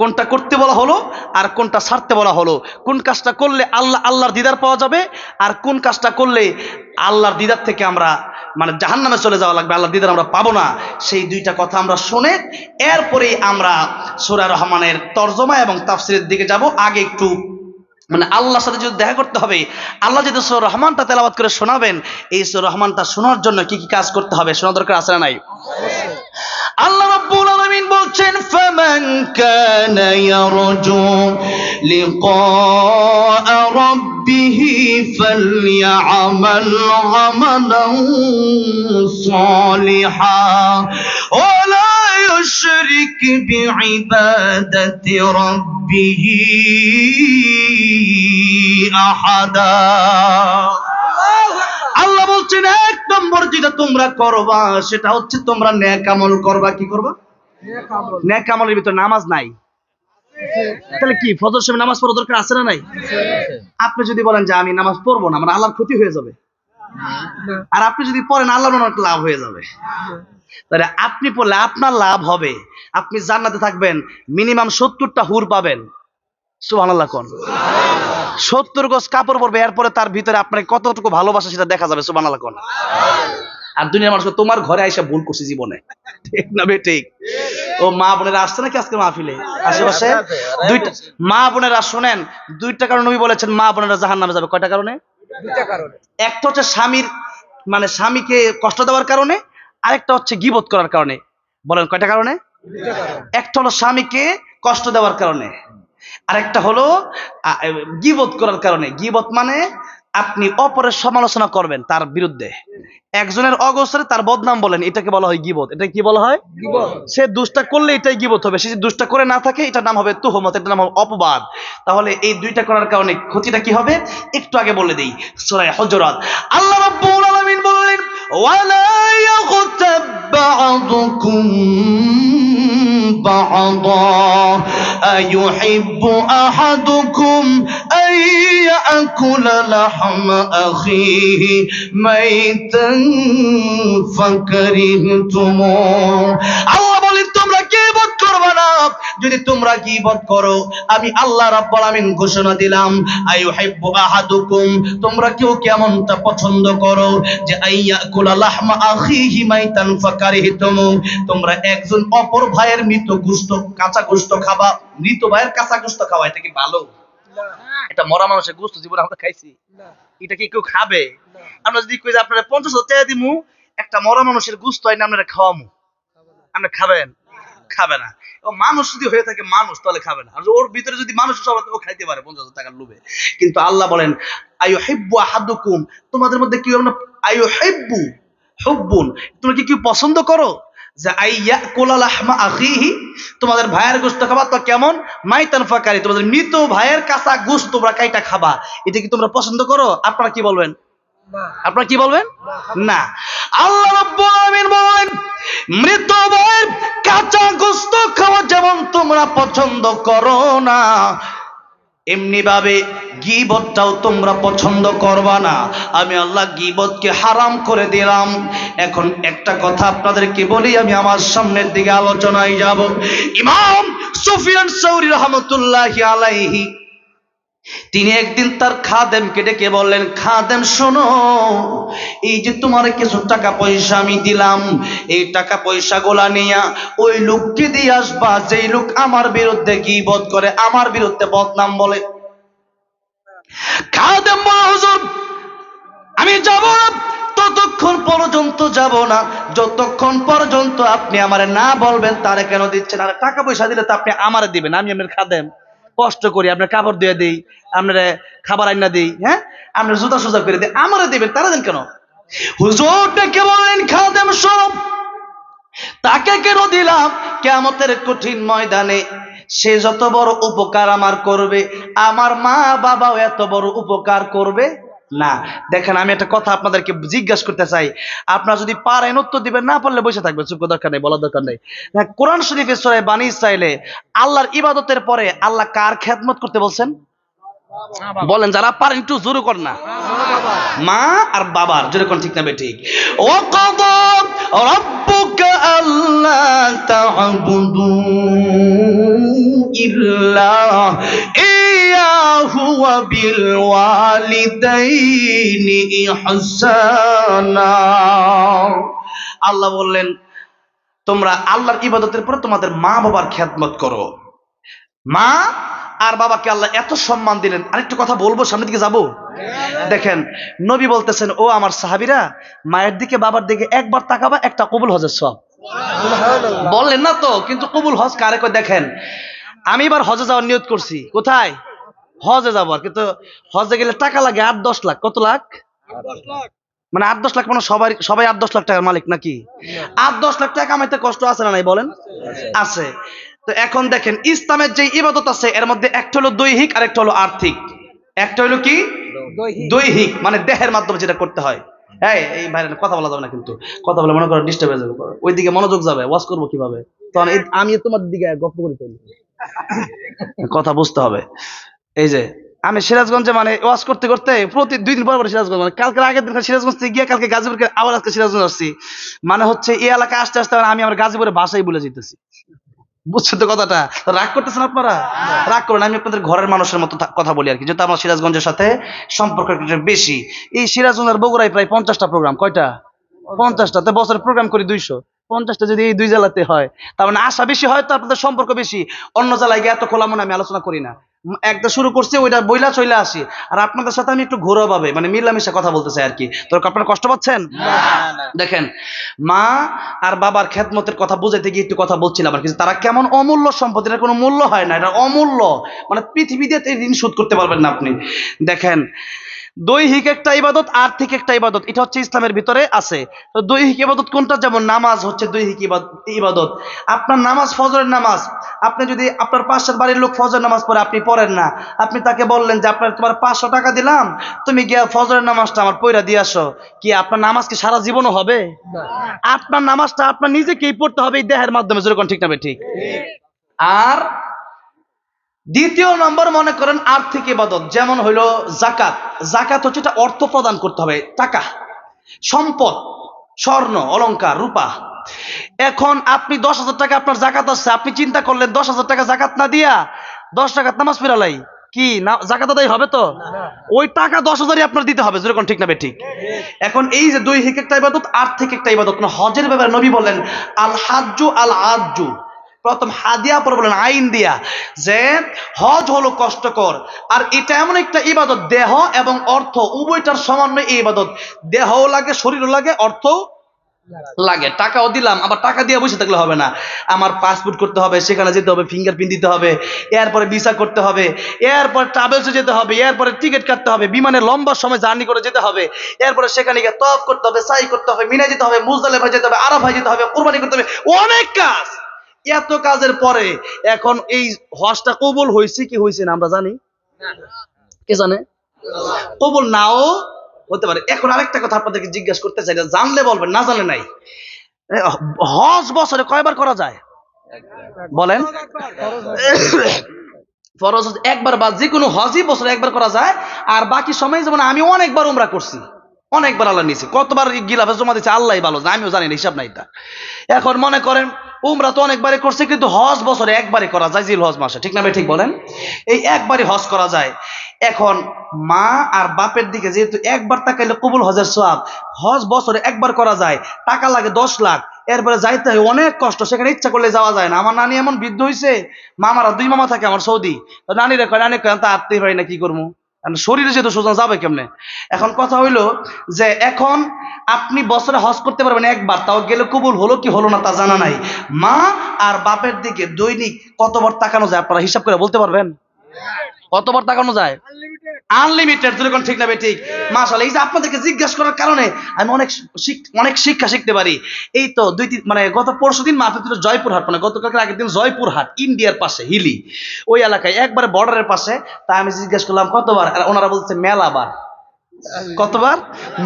কোনটা করতে বলা হলো আর কোনটা ছাড়তে বলা হলো? কোন কাজটা করলে আল্লাহর দিদার পাওয়া যাবে, আর কোন কাজটা করলে আল্লাহর দিদার থেকে আমরা মানে জাহান্নামে চলে যাওয়া লাগবে, আল্লাহর দিদার আমরা পাবো না। সেই দুইটা কথা আমরা শুনে এরপরে আমরা সূরা রহমানের তরজমা এবং তাফসীরের দিকে যাব। আগে একটু মানে আল্লাহর সাথে যদি দেখা করতে হবে, আল্লাহ যদি সূরা রহমানটা তেলাওয়াত করে শোনাবেন, এই সূরা রহমানটা শোনার জন্য কি কি কাজ করতে হবে শোনা দরকার আছে না নাই? আল্লাহ রাব্বুল আলামিন বলছেন, ফামান কানা ইয়ারজু লিকা রাব্বিহি ফালইআমাল আমালান সালিহান ওয়া লা ইউশরিক বিইবাদাতি রাব্বিহি আহাদা। আল্লাহ বলছেন, এক নম্বর যেটা তোমরা করবা সেটা হচ্ছে তোমরা নেক আমল করবা। কি করবা? নেক আমলের ভিতর নামাজ নাই। তাহলে কি ফজর সময় নামাজ পড়া দরকার আছে না নাই? আপনি যদি বলেন যে আমি নামাজ পড়বো না, মানে আল্লাহর ক্ষতি হয়ে যাবে। আর আপনি যদি পড়েন আল্লাহর অনেক লাভ হয়ে যাবে। তাহলে আপনি পড়লে আপনার লাভ হবে, আপনি জান্নাতে থাকবেন, মিনিমাম 70টা হুর পাবেন। সুবহানাল্লাহ কোন 70 গজ কাপড় পরবে, এরপরে তার ভিতরে আপনার কতটুকু ভালোবাসা সেটা দেখা যাবে। সুবহানাল্লাহ কোন। আর দুনিয়ার মানুষ তোমার ঘরে আইসা ভুল করছে জীবনে, ঠিক না বে ঠিক? ও মা বোনেরা আসছে নাকি আজকে মাহফিলে আশেপাশে? দুইটা মা বোনেরা শোনেন, দুইটা কারণে নবী বলেছেন মা বোনেরা জাহান্নামে যাবে। কয়টা কারণে? দুইটা কারণে। একটা হচ্ছে স্বামীর মানে স্বামীকে কষ্ট দেওয়ার কারণে, আরেকটা হচ্ছে গীবত করার কারণে। বলেন কয়টা কারণে? একটা হলো স্বামীকে কষ্ট দেওয়ার কারণে, আরেকটা হলো গীবত করার কারণে। গীবত মানে আপনি অপরের সমালোচনা করবেন তার বিরুদ্ধে, একজনের অগোচরে তার বদনাম বলেন, এটাকে বলা হয় গীবত। এটা কি বলা হয়? গীবত। সে দুষ্টা করলে এটাই গীবত হবে, সে যদি দুষ্টা করে না থাকে এটার নাম হবে তুহমত, এটার নাম হবে অপবাদ। তাহলে এই দুইটা করার কারণে ক্ষতিটা কি হবে একটু আগে বলে দেই। সূরা হুজুরাত আল্লাহ রাব্বুল আলামিন বললেন, ওয়ালা ইয়াগতাব বা'দুকুম বা'দা আইয়ুহিব্বু আহাদুকুম আন ইয়াকুলা লাহমা আখিহি মাইতান ফাকারিহতুমু। আল্লাহ বলেন তোমরা গীবত করবে না। যদি তোমরা গীবত করো, আমি আল্লাহ রাব্বুল আমিন ঘোষণা দিলাম, আইয়ুহিব্বু আহাদুকুম, তোমরা কেউ কেমনটা পছন্দ করো যে আইয়াকুলা লাহমা আখিহি মাইতান ফাকারিহতুমু, তোমরা একজন অপর ভাইয়ের মৃত গোশত কাঁচা গোশত খাবা। মৃত ভাইয়ের কাঁচা গোশত খাওয়া এটা কি ভালো? এটা মরা মানুষের গোশত জীবনে আমরা খাইছি? এটা কি কেউ খাবে? আমরা যদি কই যে আপনারা 50 টাকা দিমু একটা মরা মানুষের গোশত আইনা আপনারা খাওয়ামু, আপনি খাবেন? খাবে না। ও মানুষ যদি হয়ে থাকে মানুষ, তাহলে খাবে না। আর ওর ভিতরে যদি মানুষ সব ও খাইতে পারে 50,000 টাকার লোভে। কিন্তু আল্লাহ বলেন আইয়ুহিব্বু আহাদুকুম, তোমাদের মধ্যে কি হবে না, আইয়ুহিব্বু হুব্বুন, তুমি কি পছন্দ করো যে আইয়াকুলা লাহমা আখিহি, তোমাদের ভাইয়ের গোশত খাবা, তো কেমন মাইতান ফাকারি, তোমাদের মৃত ভাইয়ের কাঁচা গোশত তোমরা কাইটা খাবা, এটা কি তোমরা পছন্দ করো? আপনারা কি বলবেন? আপনারা কি বলবেন? না। আল্লাহ রাব্বুল আলামিন বলেন মৃত ভাইয়ের কাঁচা গোশত খাওয়া যেমন তোমরা পছন্দ করো না, এমনি ভাবে গীবতটাও তোমরা পছন্দ করবা না। আমি আল্লাহ গীবতকে হারাম করে দিলাম। এখন একটা কথা আপনাদেরকে বলি, আমি আমার সামনের দিকে আলোচনায় যাব। ইমাম সুফিয়ান সাউরি রাহমাতুল্লাহি আলাইহি তিনি একদিন তার খাদেমকে ডেকে বললেন, খাদেম শোনো, এই যে তোমার কিছু টাকা পয়সা আমি দিলাম, এই টাকা পয়সা গোলা নিয়া ওই লোককে দিয়ে আসবা যেই লোক আমার বিরুদ্ধে গীবত করে, আমার বিরুদ্ধে বদনাম বলে। খাদেম বলে, হুজুর আমি যাব না, ততক্ষণ পর্যন্ত যাব না যতক্ষণ পর্যন্ত আপনি আমারে না বলবেন তারে কেন দিচ্ছেন। আর টাকা পয়সা দিলে তো আপনি আমারে দিবেন, আমি আপনার খাদেম, কষ্ট করি, আপনার কাপড় দিয়ে দিই, আপনার খাবার আইনা দিই, হ্যাঁ আপনার জুতা সোজা করে দিই, আমারে দিবেন, তারা দেন কেন? হুজুর ডেকে বললেন, খাদেম সব তাকে কেন দিলাম? কিয়ামতের কঠিন ময়দানে সে যত বড় উপকার আমার করবে, আমার মা বাবাও এত বড় উপকার করবে না। দেখেন, আমি একটা কথা আপনাদেরকে জিজ্ঞাসা করতে চাই, আপনারা যদি পারেন উত্তর দিবেন, না পারলে বসে থাকবেন, চুপ করার দরকার নেই, বলার দরকার নেই। কোরআন শরীফের সূরা বানী ইসরাঈলে আল্লাহর ইবাদতের পরে আল্লাহ কার খেদমত করতে বলছেন? বলেন, যারা পারেন একটু জোরে করেন না। মা আর বাবার, জোরে কোন ঠিক না ঠিক? ও কাদা রাব্বুকা আল্লা তা'বুদু ইল্লা ইয়াহু ওয়া বিল ওয়ালিদাইনি ইহসানা। আল্লাহ বললেন, তোমরা আল্লাহর ইবাদতের পরে তোমাদের মা বাবার খেদমত করো। মা আর বাবাকে আল্লাহ এত সম্মান দিলেন। আরেকটু কথা বলবো, সামনের দিকে যাবো। দেখেন, নবী বলতেছেন, ও আমার সাহাবীরা, মায়ের দিকে বাবার দিকে একবার তাকাবা, একটা কবুল হজের সওয়াব। বললেন না তো, কিন্তু কবুল হজ কারে কয়? দেখেন, আমি এবার হজে যাওয়ার নিয়ত করছি। কোথায়? হজে যাবো। আর কিন্তু হজে গেলে টাকা লাগে 8-10 লাখ। কত লাখ? মানে 8-10 লাখ, মানে সবাই 8-10 লাখ টাকার মালিক নাকি? 8-10 লাখ টাকা কামাইতে কষ্ট আছে না নাই বলেন? আছে। তো এখন দেখেন, ইসলামের যে ইবাদত আছে এর মধ্যে একটা হলো দৈহিক আর একটা হলো আর্থিক। একটা হলো কি? দৈহিক, মানে দেহের মাধ্যমে যেটা করতে হয়। এই ভাই কথা বলা যাবে না, কিন্তু কথা বলে মনে করো ডিস্টার্ব হয়ে যাবে, ওইদিকে মনোযোগ যাবে, ওয়াজ করবো কিভাবে? তখন আমি তোমার দিকে গপ্প করে ফেলি, কথা বুঝতে হবে। এই যে আমি সিরাজগঞ্জে মানে ওয়াজ করতে করতে প্রতি 2 দিন পর পর সিরাজগঞ্জ, মানে কালকে আগের দিন সিরাজগঞ্জ থেকে গিয়ে কালকে গাজীপুরকে, আবার আজকে সিরাজগঞ্জ আসছি। মানে হচ্ছে এই এলাকায় আসতে আসতে আমি আমার গাজীপুরের ভাষাই ভুলে যেতেছি। বুঝছেন তো কথাটা? রাগ করতেছেন আপনারা? রাগ করেন, আমি আপনাদের ঘরের মানুষের মতো কথা বলি আর কি, যেহেতু আমার সিরাজগঞ্জের সাথে সম্পর্ক একটু বেশি। এই সিরাজগঞ্জ আর বগুড়ায় প্রায় 50টা প্রোগ্রাম। কয়টা? 50টা। বছরে প্রোগ্রাম করি 250টা, যদি এই 2 জেলাতে হয় তার মানে আশা বেশি, হয়তো আপনাদের সম্পর্ক বেশি। অন্য জেলায় গিয়ে এত খোলা মনে আমি আলোচনা করি না, একটা শুরু করছি ওইটা বইলা চলে আসি। আর আপনাদের সাথে আমি একটু ঘোরা ভাবে মানে মিলামিশা কথা বলতে চাই আর কি। তো আপনারা কষ্ট পাচ্ছেন? দেখেন, মা আর বাবার খেদমতের কথা বুঝাইতে গিয়ে একটু কথা বলছিলাম আর কি, তারা কেমন অমূল্য সম্পদ, এটার কোনো মূল্য হয় না, এটা অমূল্য, মানে পৃথিবীতে ঋণ শোধ করতে পারবেন না আপনি। দেখেন, দৈহিক একটা ইবাদত, আর্থিক একটা ইবাদত, এটা হচ্ছে ইসলামের ভিতরে আছে। তো দৈহিক ইবাদত কোনটা? যেমন নামাজ হচ্ছে দৈহিক ইবাদত। আপনার নামাজ, ফজরের নামাজ, আপনি যদি আপনার পাশের বাড়ির লোক ফজর নামাজ পড়ে, আপনি পড়েন না, আপনি তাকে বললেন যে তোমার 500 টাকা দিলাম, তুমি গিয়া ফজরের নামাজটা আমার পড়া দিয়ে আসো, কি আপনার নামাজ কি সারা জীবনও হবে? আপনার নামাজটা আপনার নিজেকেই পড়তে হবে, এই দেহের মাধ্যমে, যেরকম ঠিক না ঠিক? আর দ্বিতীয় নম্বর মনে করেন আর্থিক ইবাদত, যেমন হইলো যাকাত। যাকাত হচ্ছে এটা অর্থ প্রদান করতে হবে, টাকা, সম্পদ, স্বর্ণ, অলংকার, রূপা। এখন আপনি 10,000 টাকা আপনার যাকাত আছে, আপনি চিন্তা করলেন 10,000 টাকা যাকাত না দিয়া 10 টাকার নামাজ পড়ালাই কি না যাকাত আদায় হবে? তো ওই টাকা 10,000ই আপনার দিতে হবে, যেরকম ঠিক না ঠিক? এখন এই যে দৈহিক একটা ইবাদত, আর্থিক একটা ইবাদত, হজের ব্যাপারে নবী বলেন আল হাজ্জু আল আজ্জু, প্রথম হাদিয়া পরে বলেন আইন দিয়া, যে হজ হলো কষ্টকর, আর এটা এমন একটা ইবাদত, দেহ এবং অর্থ উভয়টার সমন্বয় এই ইবাদত। দেহও লাগে, শরীরও লাগে, অর্থ লাগে, টাকাও দিলাম, আবার টাকা দিয়ে বসে থাকলে হবে না, আমার পাসপোর্ট করতে হবে, সেখানে যেতে হবে, ফিঙ্গারপ্রিন্ট দিতে হবে, এরপরে ভিসা করতে হবে, এরপর ট্রাভেলসে যেতে হবে, এরপরে টিকিট কাটতে হবে, বিমানে লম্বা সময় জার্নি করে যেতে হবে, এরপরে সেখানে গিয়ে তওয়াফ করতে হবে, সাই করতে হবে, মিনা যেতে হবে, মুজদালিফা যেতে হবে, আরাফায় যেতে হবে, কুরবানি করতে হবে, অনেক কাজ। এত কাজের পরে এখন এই হজটা কবুল হয়েছে কি হয়েছে না আমরা জানি? কে জানে? কবুল নাও হতে পারে। এখন আরেকটা কথা আপনাদেরকে জিজ্ঞাসা করতে চাই, জানলে বলবেন, না জানলে নাই। হজ বছরে কয়বার করা যায় বলেন? ফরজ একবার, বা যে কোনো হজই বছরে একবার করা যায়। আর বাকি সময় যেমন আমি অনেকবার উমরা করছি, অনেকবার আল্লাহ নিয়েছি, কতবার গিলাফে জমা দিচ্ছে আল্লাহ ভালো, আমিও জানি না, হিসাব নাই তা। এখন মনে করেন উমরা তো অনেকবারই করছে, কিন্তু হজ বছরে একবারই করা যায়, জিল হজ মাসে, ঠিক না ভাই? ঠিক বলেন, এই একবারই হজ করা যায়। এখন মা আর বাপের দিকে যেহেতু একবার তাকাইলে কবুল হজের সওয়াব, হজ বছরে একবার করা যায়, টাকা লাগে 10 লাখ, এরপরে যাইতে হয় অনেক কষ্ট, সেখানে ইচ্ছা করলে যাওয়া যায় না। আমার নানি এমন বৃদ্ধ হয়েছে, মামারা 2 মামা থাকে আমার সৌদি, নানিরে কয়, নানি কয় তা আটতেই পারি না, কি করবো, শরীরে যেহেতু সোজা যাবে কেমনে। এখন কথা হইলো যে এখন আপনি বছরে হজ করতে পারবেন একবার, তাও গেলে কবুল হলো কি হলো না তা জানা নাই। মা আর বাপের দিকে দৈনিক কতবার তাকানো যায় আপনারা হিসাব করে বলতে পারবেন? কতবার তাকানো যায়? আনলিমিটেড, যেরকম, ঠিক না ভাই? ঠিক। মাশাআল্লাহ, এই যে আপনাদেরকে জিজ্ঞাসা করার কারণে আমি অনেক শিক্ষা শিখতে পারি। এই তো মানে গত পরশুদিন মাহফিল জয়পুরহাট, মানে গতকালকে আগের দিন জয়পুরহাট, ইন্ডিয়ার পাশে হিলি ওই এলাকায়, একবারে বর্ডারের পাশে। তা আমি জিজ্ঞাসা করলাম কতবার, আর ওনারা বলছে মেলাবার। কতবার?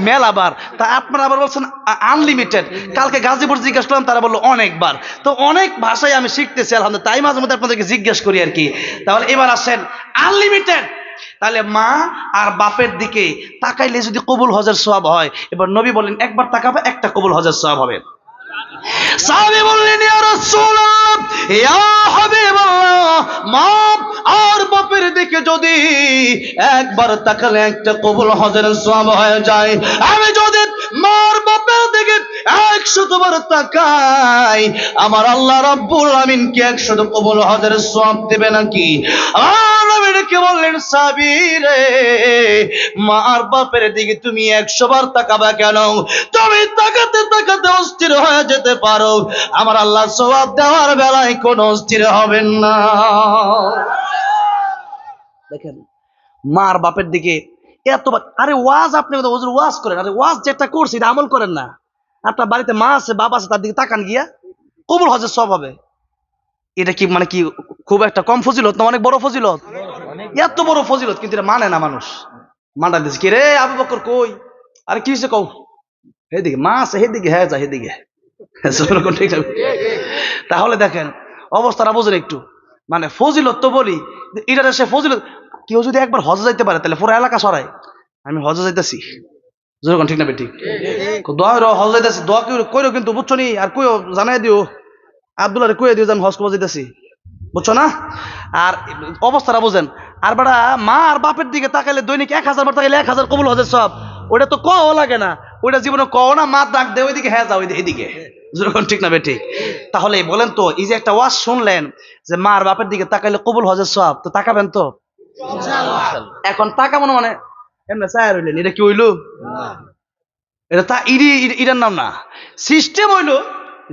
মেলাবার। তা আপনারা আবার বলছেন আনলিমিটেড। কালকে গাজীপুর জিজ্ঞাসা করলাম, তারা বললো অনেকবার। তো অনেক ভাষায় আমি শিখতেছি আলহামদুলিল্লাহ, তাই মাঝে মধ্যে আপনাদেরকে জিজ্ঞাসা করি আর কি। তাহলে এবার আসেন আনলিমিটেড, তাহলে মা আর বাপের দিকে তাকাইলে যদি কবুল হজের সওয়াব হয়, এবার নবী বলেন একবার তাকাবে একটা কবুল হজের সওয়াব হবে। সাহাবী বললেন, ইয়া রাসূলুল্লাহ, ইয়া হাবিবাল্লাহ, মা আর বাপের দিকে যদি একবার তাকালে একটা কবুল হজের সওয়াব হয়ে যায়, আমি যদি মার বাপের দিকে 100 বার তাকাই, আমার আল্লাহ রাব্বুল আমিন কি 100 কবুল হজের সওয়াব দেবে নাকি? নবীকে বললেন, সাহাবী রে, মা আর বাপের দিকে তুমি 100 বার তাকাবা কেন? তুমি তাকাতে তাকাতে অস্থির হয়ে যেতে পারো, আমার আল্লাহ সওয়াব দেওয়ার বেলায় কোনো অস্থির হবেন না। দেখেন, মা আর বাপের দিকে এতবার, আরে ওয়াজ আপনি হুজুর ওয়াজ করেন, আরে ওয়াজ যেটা করছি এটা আমল করেন না। আপনার বাড়িতে মা আছে, বাবা আছে, তার দিকে তাকান গিয়া, কবুল হজের সওয়াব হবে। এটা কি মানে কি খুব একটা কম ফজিলত না অনেক বড় ফজিলত? এত বড় ফজিলত, কিন্তু এটা মানে না মানুষ। মানা দিচ্ছে কি রে আবু বকর কই, আরে কি হয়েছে কও, হেদিকে মা আছে, হেদিকে, হ্যাঁ যা হেদিকে। ঠিক আছে। তাহলে দেখেন অবস্থাটা বোঝেন একটু, মানে ফজিলত তো বলি, এটা সে ফজিলত। কেউ যদি একবার হজে যাইতে পারে তাহলে পুরো এলাকা সরাই, আমি হজে যাইতেছি, যেরকম, ঠিক না ঠিক? দোয়া হজ যাইতেছি, দোয়া কইরো কিন্তু, বুঝছো নি? আর কইও, জানাই দিও আব্দুল্লাহ রে, কইয়া দিও যে আমি হজ করবো যাইতেছি, বুঝছো না? আর অবস্থাটা বোঝেন। আর বেটা মা আর বাপের দিকে তাকাইলে দৈনিক 1000 বার তাকাইলে 1000 কবুল হজের সব, ওটা তো কও লাগে না, ওইটা জীবনে কও না, মা ডাক দে ওইদিকে, হ্যাঁ যাও এদিকে, যেরকম, ঠিক না ঠিক? তাহলে বলেন তো, এই যে একটা ওয়াজ শুনলেন যে মা আর বাপের দিকে তাকাইলে কবুল হজের সব, তো তাকাবেন তো? এখন তাকাবো না মানে এমনি চায় রইলেন, এটা কি হইলো? এটা তা ইটার নাম না। সিস্টেম হইলো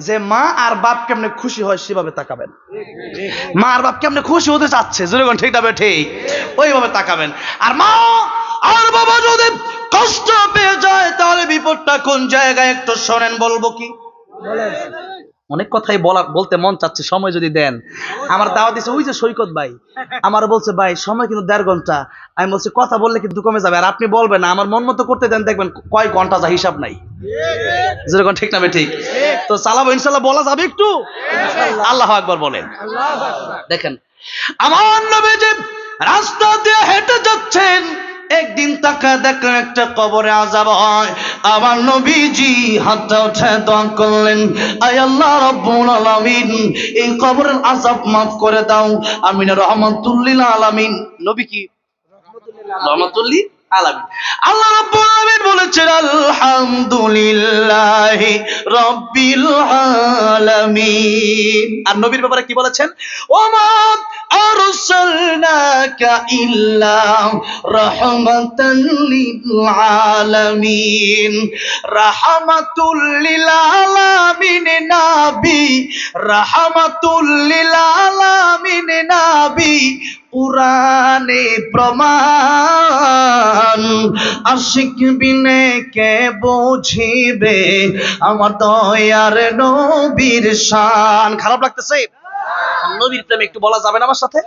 যে মা আর বাপ কেমনে খুশি হয় সেভাবে তাকাবেন। মা আর বাপ কেমনে খুশি হতে চাচ্ছে, যেরকম, ঠিক না ঠিক, ওইভাবে তাকাবেন। আর মা আর বাবা যদি কষ্ট পেয়ে যায়, তাহলে বিপদটা কোন জায়গায় একটু শোনেন, বলবো কি? অনেক কথাই বলতে মন চাচ্ছে, সময় যদি দেন। আমার দাওয়াত দিচ্ছে ওই যে সৈকত ভাই, আমার বলছে ভাই সময় কিন্তু 1.5 ঘন্টা। আমি বলছি কথা বললে কিন্তু কমে যাবে, আর আপনি বলবেন আমার মন মতো করতে দেন, দেখবেন কয় ঘন্টা যা হিসাব নাই, যেরকম, ঠিক না ঠিক? তো চালাবো ইনশাল্লাহ, বলা যাবে একটু। আল্লাহু আকবার বলেন। দেখেন আমার নবী যে রাস্তা দিয়ে হেঁটে যাচ্ছেন, একদিন তাকা দেখলেন একটা কবরে আযাব হয়। আমার নবীজি হাতটা উঠে দোয়া করলেন, আয় আল্লাহ রাব্বুল আলামিন, এই কবরের আযাব মাফ করে দাও, আমিন রহমাতুল লিল আলামিন। নবী কি রহমাতুল লিল আলামিন। আল্লাহ রাব্বুল আলামিন বলেছেন আলহামদুলিল্লাহি রাব্বিল আলামিন। আর নবীর ব্যাপারে কি বলেছেন? ওমা আরসালনাকা ইল্লা রাহমাতাল লিল আলামিন। রাহমাতুল লিল আলামিন নবী, রাহমাতুল লিল আলামিন নবী, কুরআনে প্রমাণ। আশিক বিনে কে বুঝিবে আমার দয়ার নবীর শান। খারাপ লাগতেছে? নবীর প্রেমে একটু বলা যাবে না আমার সাথে?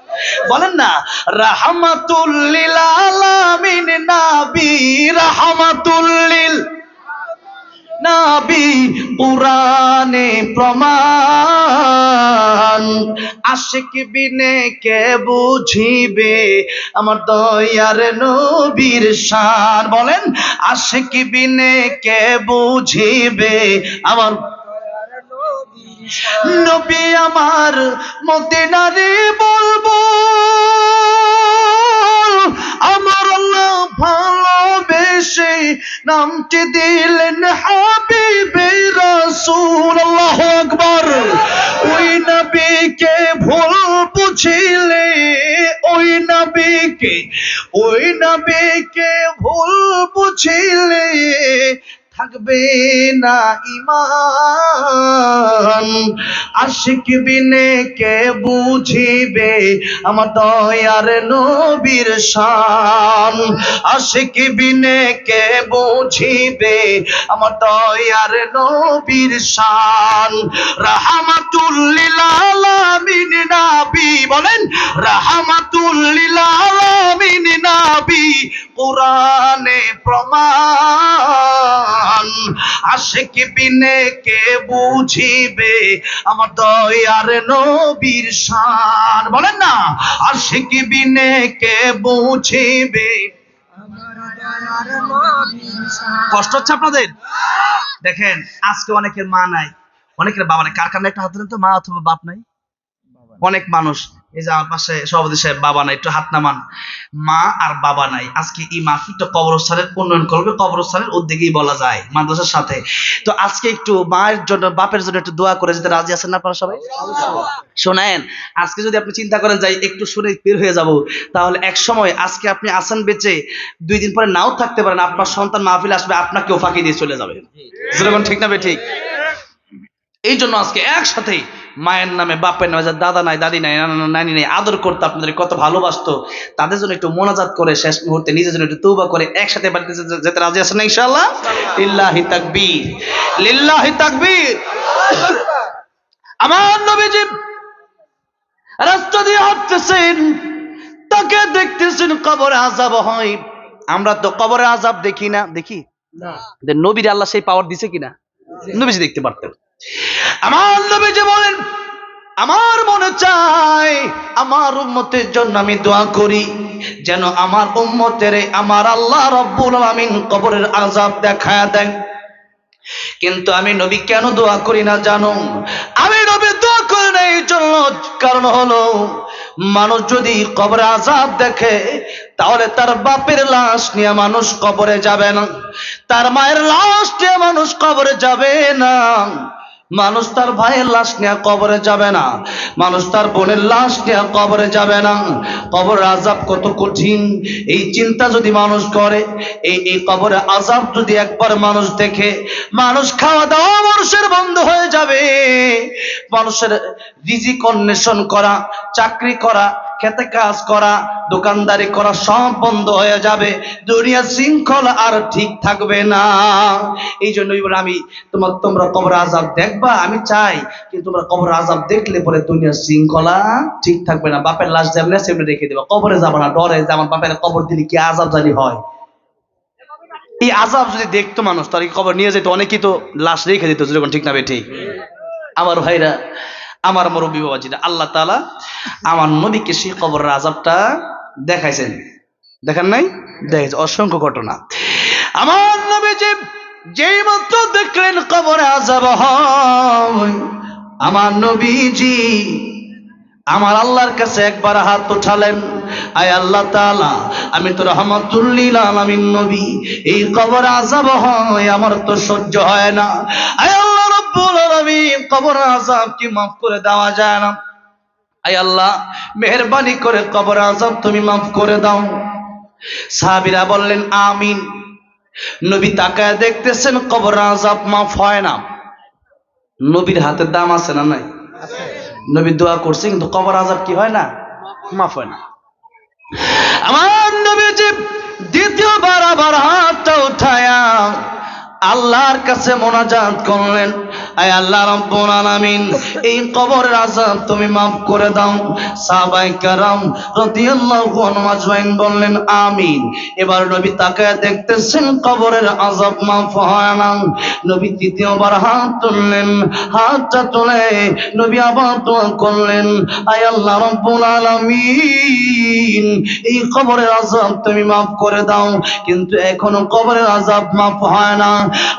বলেন না, রাহমাতুল লিল আলামিন নবী, রাহমাতুল লিল নবী, কুরআনে প্রমাণ। আশিক বিনে কে বুঝিবে আমার দয়ার নবীর শান। বলেন, আশিক বিনে কে বুঝিবে আমার নবী আমার মদিনারে বলবো আমার আল্লাহ ভালোবেসে নামটি দিলেন হাবিবে রাসূল। আল্লাহু আকবার। ওই নবীকে ভুল বুঝিলে, ওই নবীকে ভুল বুঝিলে থাকবে না ঈমান। আশিক বিনে কে বুঝিবে আমার দয়ার নবীর শান। আশিক বিনে কে বুঝিবে আমার দয়ার নবীর শান। রাহমাতুল লিল আলামিন নবী, বলেন রাহমাতুল লিল আলামিন নবী, কুরআনে প্রমাণ। আশিক বিনে কে বুঝিবে আমার দয়ার নবীর শান। বলেন না, আশিক বিনে কে বুঝিবে আমার দয়ার নবীর শান। কষ্ট হচ্ছে আপনাদের? দেখেন, আজকে অনেকের মা নাই, অনেকের বাবা নাই। কার কারণে একটা হাত ধরেন তো, মা অথবা বাপ নাই? অনেক মানুষ, এই যে আমার পাশে সভাপতি সাহেব, বাবা নাই, একটু হাত নামান। মা আর বাবা নাই। আজকে এই মাহফিলটা কবরস্থানের উন্নয়ন করবে, কবরস্থানের উদ্যোগেই বলা যায়, মাদ্রাসার সাথে। তো আজকে একটু মায়ের জন্য, বাপের জন্য একটু দোয়া করে যেতে রাজি আছেন না আপনারা সবাই? শোনেন, আজকে যদি আপনি চিন্তা করেন যাই একটু শুনে বের হয়ে যাব, তাহলে এক সময় আজকে আপনি আছেন বেঁচে, 2 দিন পরে নাও থাকতে পারেন, আপনার সন্তান মাহফিলে আসবে, আপনাকেও ফাঁকি দিয়ে চলে যাবে। যেরকম ঠিক না ঠিক? এই জন্য আজকে একসাথে মায়ের নামে, বাপের নামে, যার দাদা নাই, দাদি নাই, নানি নাই, আদর করতে, আপনাদের কত ভালোবাসতো, তাদের জন্য একটু মোনাজাত করে শেষ মুহূর্তে নিজের জন্য একটু তওবা করে একসাথে বাড়িতে যেতে রাজি আছেন না ইনশাআল্লাহ? লিল্লাহি তাকবীর, লিল্লাহি তাকবীর। আমার নবীজি রাস্তা দিয়ে হাঁটতেছেন, তাকে দেখতেছেন কবরে আযাব হয়। আমরা তো কবরে আযাব দেখি না, দেখি না? নবীর আল্লাহ সেই পাওয়ার দিছে কিনা? নবীজি দেখতে পারতেন। আমার নবীজি বলেন, আমার মনে চায় আমার উম্মতের জন্য আমি দোয়া করি, যেন আমার উম্মতের আমার আল্লাহ রাব্বুল আলামিন কবরের আযাব দেখায় দেন। কিন্তু আমি নবী কেন দোয়া করি না জানো? আমি নবী দোয়া করি না এই জন্য, কারণ হলো মানুষ যদি কবরে আযাব দেখে, তাহলে তার বাপের লাশ নিয়ে মানুষ কবরে যাবে না, তার মায়ের লাশ নিয়ে মানুষ কবরে যাবে না, মানুষ তার ভাইয়ের লাশ নিয়ে কবরে যাবে না, মানুষ তার বোনের লাশ নিয়ে কবরে যাবে না। কবরের আযাব কত কঠিন, এই চিন্তা যদি মানুষ করে, এই কবরের আযাব যদি একবার মানুষ দেখে, মানুষ খাওয়া দাওয়া মানুষের বন্ধ হয়ে যাবে, মানুষের রিজিক অন্বেষণ করা, চাকরি করা, খেতে কাজ করা, দোকানদারি করা সব বন্ধ হয়ে যাবে, দুনিয়ার শৃঙ্খলা আর ঠিক থাকবে না। এই জন্যই বলে আমি তোমরা কবর আযাব দেখবা, আমি চাই, কিন্তু তোমরা কবর আযাব দেখলে পরে দুনিয়ার শৃঙ্খলা ঠিক থাকবে না। বাপের লাশ যেমন সেমনি রেখে দেবা, কবরে যাবো না, ডরে যে আমার বাপের কবর দিলে কি আযাব জানি হয়। এই আযাব যদি দেখতো মানুষ, তার কবর নিয়ে যেত, অনেকেই তো লাশ রেখে দিত, যেরকম ঠিক না ঠিক? আমার ভাইরা, আমার মুরব্বী বাবাজিরা, আল্লাহ তাআলা আমার নবীকে সেই কবরের আযাবটা দেখাইছেন, দেখেন নাই? দেখেছে অসংখ্য ঘটনা। আমার নবীজি যেই মাত্র দেখলেন কবরে আযাব হয়, আমার নবীজি আমার আল্লাহর কাছে একবার হাত উঠালেন, আয় আল্লাহ তাআলা, আমি তো রহমাতুল লিল আলামিন নবী, এই কবর আযাব হয় আমার তো সহ্য হয় না। আয় আল্লাহ রাব্বুল আলামিন, কবর আযাব কি মাফ করে দেওয়া যায় না? আয় আল্লাহ, মেহেরবানি করে কবর আযাব তুমি মাফ করে দাও। সাহাবীরা বললেন আমিন। নবী তাকায় দেখতেছেন কবর আযাব মাফ হয় না। নবীর হাতের দাম আছে না নাই? নবী দোয়া করছে, কিন্তু কবর আযাব কি হয় না? মাফ হয় না। আমার নবীজি দ্বিতীয়বার আবার হাতটা উঠায়া আল্লাহর কাছে মোনাজাত করলেন, আয় আল্লাহ রাব্বুল আলামিন, এই কবরের আযাব তুমি মাফ করে দাও। সাহাবায়ে কেরাম রাদিয়াল্লাহু আনহুম আজমাইন বললেন আমিন। এবার নবী তাকায় দেখতেছেন কবরের আযাব মাফ হয় না। নবী তৃতীয়বার হাত তুললেন, হাতটা তুলে নবী আবার দোয়া করলেন, আয় আল্লাহ রাব্বুল আলামিন, এই কবরের আযাব তুমি মাফ করে দাও। কিন্তু এখনো কবরের আযাব মাফ হয় না।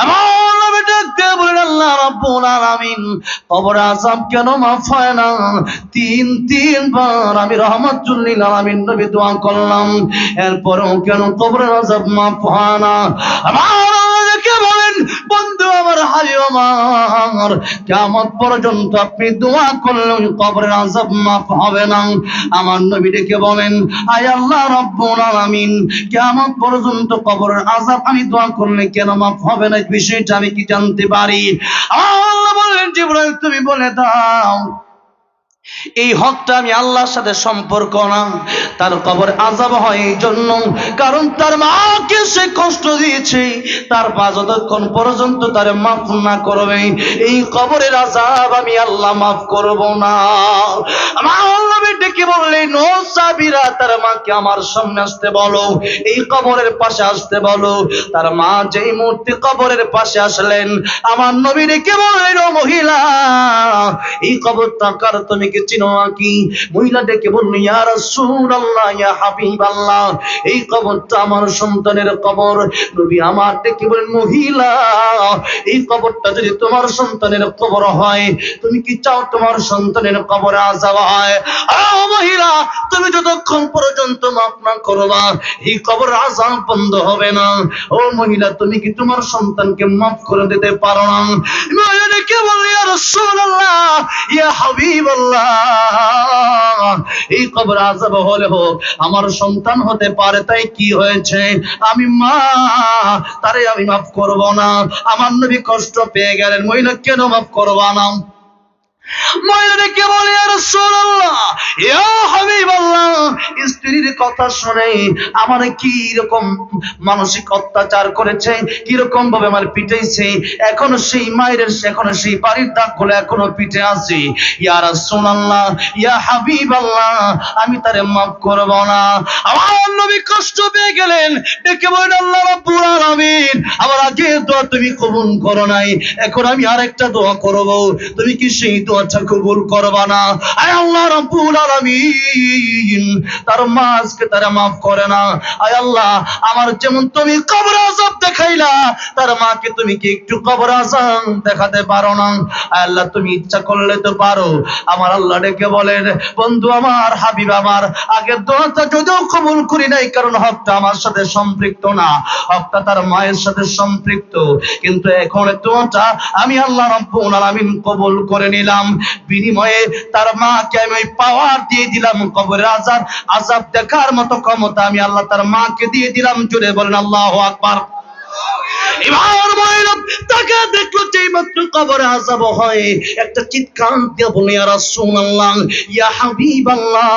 আমার নবী ডাকতে বলেন, আল্লাহ রাব্বুল আলামিন, কবরের আযাব কেন মাফ হয় না? তিনবার আমি রহমাতুল লিল আলামিন নবী দোয়া করলাম, এরপরও কেন কবরের আযাব মাফ হয় না? আমার কে বলেন, বন্ধু আমার, হাবিব আমার, কিয়ামত পর্যন্ত আপনি দোয়া করলেও কবরের আযাব মাফ হবে না। আমার নবী ডেকে বলেন, আয় আল্লাহ রাব্বুল আলামিন, কিয়ামত পর্যন্ত কবরের আযাব আমি দোয়া করলে কেন মাফ হবে না, বিষয়টা আমি কি জানতে পারি? আল্লাহ বলেন, জিবরাইল তুমি বলে দাও, এই হকটা আমি আল্লাহর সাথে সম্পর্ক না, তার কবর আযাব হয় এই জন্য কারণ তার মাকে সে কষ্ট দিয়েছে, তার মা যতক্ষণ পর্যন্ত তার মাফ না করবে এই কবরের আযাব আমি আল্লাহ মাফ করব না। আমার আল্লাহ ডেকে বললেন, ও সাবিরা, তার মাকে আমার সামনে আসতে বলো, এই কবরের পাশে আসতে বলো। তার মা যেই মুহূর্তে কবরের পাশে আসলেন, আমার নবী ডেকে বললেন, ও মহিলা, এই কবরটা কার, তুমি কি চিনো নাকি? মহিলা ডেকে বলল, ইয়া রাসূলুল্লাহ, ইয়া হাবিবাল্লাহ, এই কবরটা আমার সন্তানের কবর। নবী আমার ডেকে বলেন, মহিলা, এই কবরটা যদি তোমার সন্তানের কবর হয়, তুমি কি চাও তোমার সন্তানের কবরে আযাব হয়? ও মহিলা, তুমি যতক্ষণ পর্যন্ত মাফ না করবা এই কবর আযাব বন্ধ হবে না। ও মহিলা, তুমি কি তোমার সন্তানকে মাফ করে দিতে পারো না? মহিলা ডেকে বলল, ইয়া রাসূলুল্লাহ, ইয়া হাবিবাল্লাহ, এই কবর আযাব হলে হোক, আমার সন্তান হতে পারে, তাই কি হয়েছে, আমি মা, তারে আমি মাফ করব না। আমার নবী কষ্ট পেয়ে গেলেন, মহিলা কেন মাফ করবা না? মহিলাকে বলে, ইয়া রাসূলুল্লাহ, ইয়া হাবিবাল্লাহ, স্ত্রীর কথা শুনে আমার কি রকম মানসিক অত্যাচার করেছে, কি রকম ভাবে আমার পিটাইছে, এখনো সেই মায়ের, এখনো সেই বাড়ির দাগগুলো এখনো পিঠে আছে। ইয়া রাসূলুল্লাহ, ইয়া হাবিবাল্লাহ, আমি তারে মাফ করব না। আমার নবী কষ্ট পেয়ে গেলেন, ডেকে বলেন, আল্লাহ রাব্বুল আলামিন, আমার আগে দোয়া তুমি কবুল করো নাই, এখন আমি আরেকটা দোয়া করব, তুমি কি সেই দোয়াটা কবুল করবা না? আয় আল্লাহ রাব্বুল আলামিন, তার মা আজকে তারা মাফ করে না। আয় আল্লাহ, আমার যেমন তুমি কবর আযাব দেখাইলা, তার মাকে তুমি কি একটু কবর আযাব দেখাতে পারো না? আয় আল্লাহ, তুমি ইচ্ছা করলে তো পারো। আমার আল্লাহ ডেকে বলেন, বন্ধু আমার, হাবিব আমার, আগের দোয়াটা যদিও কবুল করি নাই, কারণ হকটা আমার সাথে সম্পৃক্ত না, হকটা তার মায়ের সাথে সম্পৃক্ত, কিন্তু এখন দোয়াটা আমি আল্লাহ রাব্বুল আলামিন কবুল করে নিলাম। বিনিময়ে তার মাকে আমি ওই পাওয়ার দিয়ে দিলাম, কবরের আযাব দেখার মতো ক্ষমতা আমি আল্লাহ তার মাকে দিয়ে দিলাম। জোরে বলেন আল্লাহু আকবার। এবার মহিলা তাকে দেখলো, যেই মাত্র কবরে আযাব হয়, একটা চিৎকার দিয়ে বলে, ইয়া রাসূলুল্লাহ, ইয়া হাবিবাল্লাহ,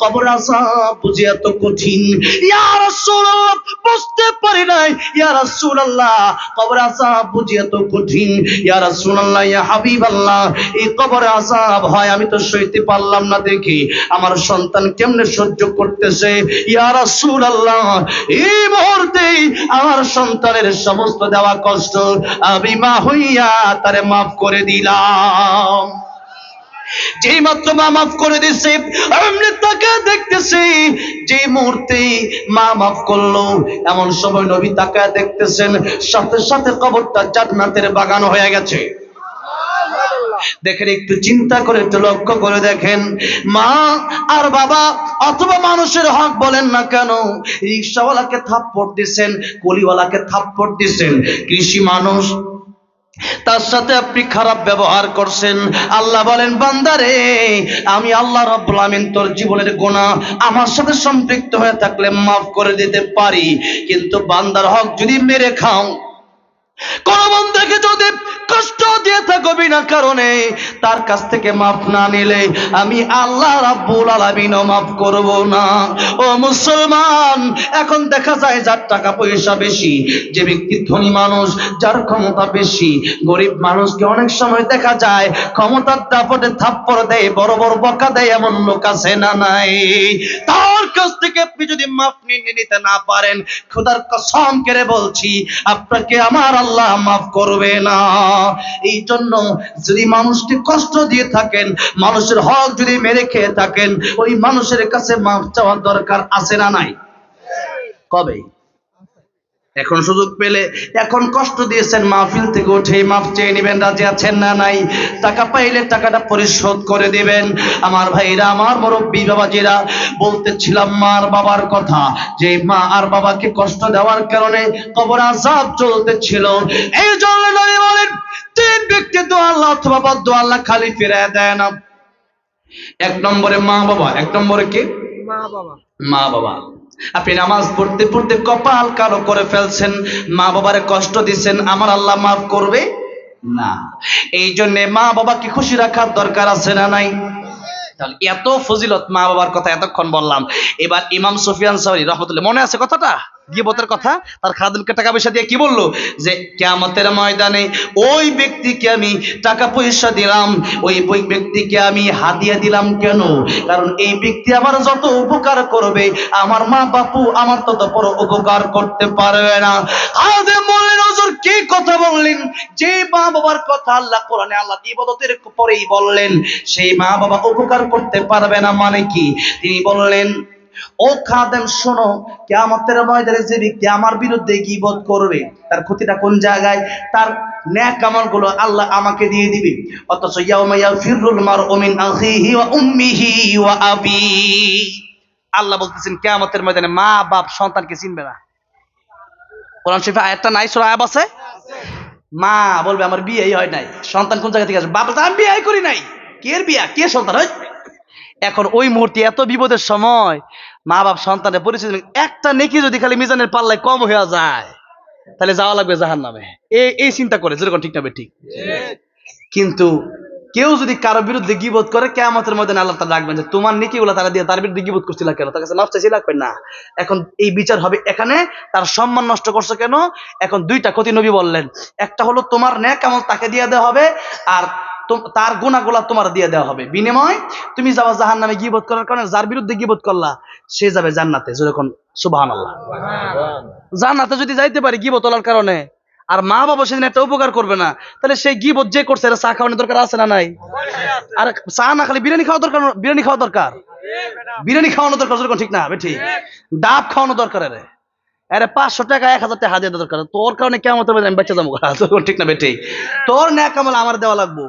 কবর আযাব বুঝি এত কঠিন? ইয়া রাসূলুল্লাহ, বুঝতে পারি নাই। ইয়া রাসূলুল্লাহ, কবর আযাব বুঝি এত কঠিন? ইয়া রাসূলুল্লাহ, ইয়া হাবিবাল্লাহ, এই কবরে আযাব হয় আমি তো সইতে পারলাম না, দেখি আমার সন্তান কেমনে সহ্য করতেছে। ইয়া রাসূলুল্লাহ, এই মুহূর্তে আমার সন্তানের সমস্ত দেওয়া কষ্ট আমি মা হইয়া তারে মাফ করে দিলাম। যেই মাত্র মা মাফ করে দিছে, আমি তাকে দেখতেছি, যে মুহূর্তে মা মাফ করলো, এমন সময় নবী তাকে দেখতেছেন, সাথে সাথে কবরটা জান্নাতের বাগান হয়ে গেছে। দেখেন, একটু চিন্তা করে, একটু লক্ষ্য করে দেখেন, মা আর বাবা অথবা মানুষের হক বলেন না কেন, রিকশাওয়ালাকে থাপ্পড় দিছেন, কুলিওয়ালাকে থাপ্পড় দিছেন, কৃষি মানুষ, তার সাথে আপনি খারাপ ব্যবহার করছেন। আল্লাহ বলেন, বান্দারে, আমি আল্লাহ রাব্বুল আমিন তোর জীবনের গুনাহ আমার সাথে সম্পৃক্ত হয়ে থাকলে মাফ করে দিতে পারি, কিন্তু বান্দার হক যদি মেরে খাও, কোন বন্দাকে যদি কষ্ট দিয়ে থাকো বিনা কারণে, তার কাছ থেকে মাফ না নিলে আমি আল্লাহ রাব্বুল আলামিন মাফ করব না। ও মুসলমান, এখন দেখা যায় যার টাকা পয়সা বেশি, যে ব্যক্তি ধনী মানুষ, যার ক্ষমতা বেশি, গরিব মানুষকে অনেক সময় দেখা যায় ক্ষমতার দাপটে থাপ্পড় দেয়, বড় বড় বকা দেয়, এমন লোক আছে না নাই? তার কাছ থেকে আপনি যদি মাফ নিতে না পারেন, খোদার কসম করে বলছি, আপনাকে আমার আল্লাহ মাফ করবে না। এই জন্য যদি মানুষকে কষ্ট দিয়ে থাকেন, মানুষের হক যদি মেরে খেয়ে থাকেন, ওই মানুষের কাছে মাফ চাওয়ার দরকার আছে না নাই? কবে? এখন সুযোগ পেলে, এখন কষ্ট দিয়েছেন, মাহফিল থেকে উঠে মাফ চেয়ে নেবেন, রাজি আছেন না নাই? টাকা পাইলে টাকাটা পরিশোধ করে দিবেন। আমার ভাইরা, আমার মুরব্বী বাবাজিরা, বলতেছিলাম মার বাবার কথা, যে মা আর বাবাকে কষ্ট দেওয়ার কারণে কবর আযাব চলতেছিল। এই জন্য নবী বলেন, তিন ব্যক্তি দোয়া আল্লাহ অথবা বদদোয়া আল্লাহ খালি ফিরিয়ে দেয় না। এক নম্বরে মা বাবা। এক নম্বরে কি? মা বাবা। মা বাবা। আপনি নামাজ পড়তে পড়তে কপাল কালো করে ফেলছেন, মা বাবারে কষ্ট দিচ্ছেন, আমার আল্লাহ মাফ করবে না। এই জন্য মা বাবাকে খুশি রাখার দরকার আছে না নাই? তাহলে এত ফজিলত মা বাবার কথা এতক্ষণ বললাম। এবার ইমাম সুফিয়ান সাওরি রহমতুল্লাহ, মনে আছে কথাটা, গীবতের কথা? তার খাদেমকে টাকা পয়সা দিয়ে কি বললো, যে কিয়ামতের ময়দানে ওই ব্যক্তিকে আমি টাকা পয়সা দিলাম, ওই ব্যক্তিকে আমি হাদিয়া দিলাম। কেন? কারণ এই ব্যক্তি আমার যত উপকার করবে, আমার মা বাপু আমার তত বড় উপকার করতে পারবে না। খাদেম বললেন, হুজুর কি কথা বললেন? যে মা বাবার কথা আল্লাহ কোরআনে আল্লাহ ইবাদতের পরেই বললেন, সেই মা বাবা উপকার করতে পারবে না মানে কি? তিনি বললেন, ও খাদেম শোনো, কিয়ামতের ময়দানে যে ব্যক্তি আমার বিরুদ্ধে গীবত করবে, তার ক্ষতিটা কোন জায়গায়? তার নেক আমলগুলো আল্লাহ আমাকে দিয়ে দিবে। অথচ ইয়াউমা ইয়াফিরুল মারউ মিন আখিহি ওয়া উম্মিহি ওয়া আবি, আল্লাহ বলতেছেন কিয়ামতের ময়দানে মা বাপ সন্তানকে চিনবে না। কোরআন শরীফে আয়াতটা নাই? সূরা আয়াব আছে। মা বলবে আমার বিয়েই হয় নাই, সন্তান কোন জায়গা থেকে আসবে? বাবা আমি বিয়ে করি নাই, কে বিয়া, কে সন্তান হয়? এখন ওই মুহূর্তে এত বিপদের সময় মা বাপ সন্তানের পরিচয়, একটা নেকি যদি খালি মিজানের পাল্লায় কম হয়ে যায়, তাহলে যাওয়া লাগবে জাহান্নামে। এই চিন্তা করে, যেরকম ঠিক না ঠিক? কিন্তু কেউ যদি কারো বিরুদ্ধে গীবত করে, কিয়ামতের ময়দানে আল্লাহ তাআলা রাখবেন যে তোমার নেকিগুলো তারা দিয়ে তার বিরুদ্ধে গীবত করছিলা কেন, তার কাছে মাফ চাইছিলা না। এখন এই বিচার হবে এখানে, তার সম্মান নষ্ট করছো কেন? এখন দুইটা ক্ষতি নবী বললেন, একটা হলো তোমার নেক আমল তাকে দিয়ে দেওয়া হবে, আর তার গুনাহগুলো তোমার দিয়ে দেওয়া হবে। বিনিময় তুমি যাবা জাহান্নামে গীবত করার কারণে। যার বিরুদ্ধে গীবত করলা সে যাবে জান্নাতে। যেরকম সুবহানাল্লাহ, জান্নাতে যদি যাইতে পারি গীবত করার কারণে, আর মা বাবা সেদিন একটা উপকার করবে না, তাহলে সেই গীবত যে করছে এটা চা খাওয়ানোর দরকার আছে না নাই? আর চা না খালি বিরিয়ানি খাওয়া দরকার, বিরিয়ানি খাওয়া দরকার, বিরিয়ানি খাওয়ানো দরকার, যেরকম ঠিক না বেঠি? ডাব খাওয়ানো দরকার, আরে 500 টাকা 1000 টাকা হাদিয়া দরকার। তোর কারণে কেমন হবে আমি বাচ্চা যাবো, ঠিক না বেঠি? তোর নেক আমল আমার দেওয়া লাগবো।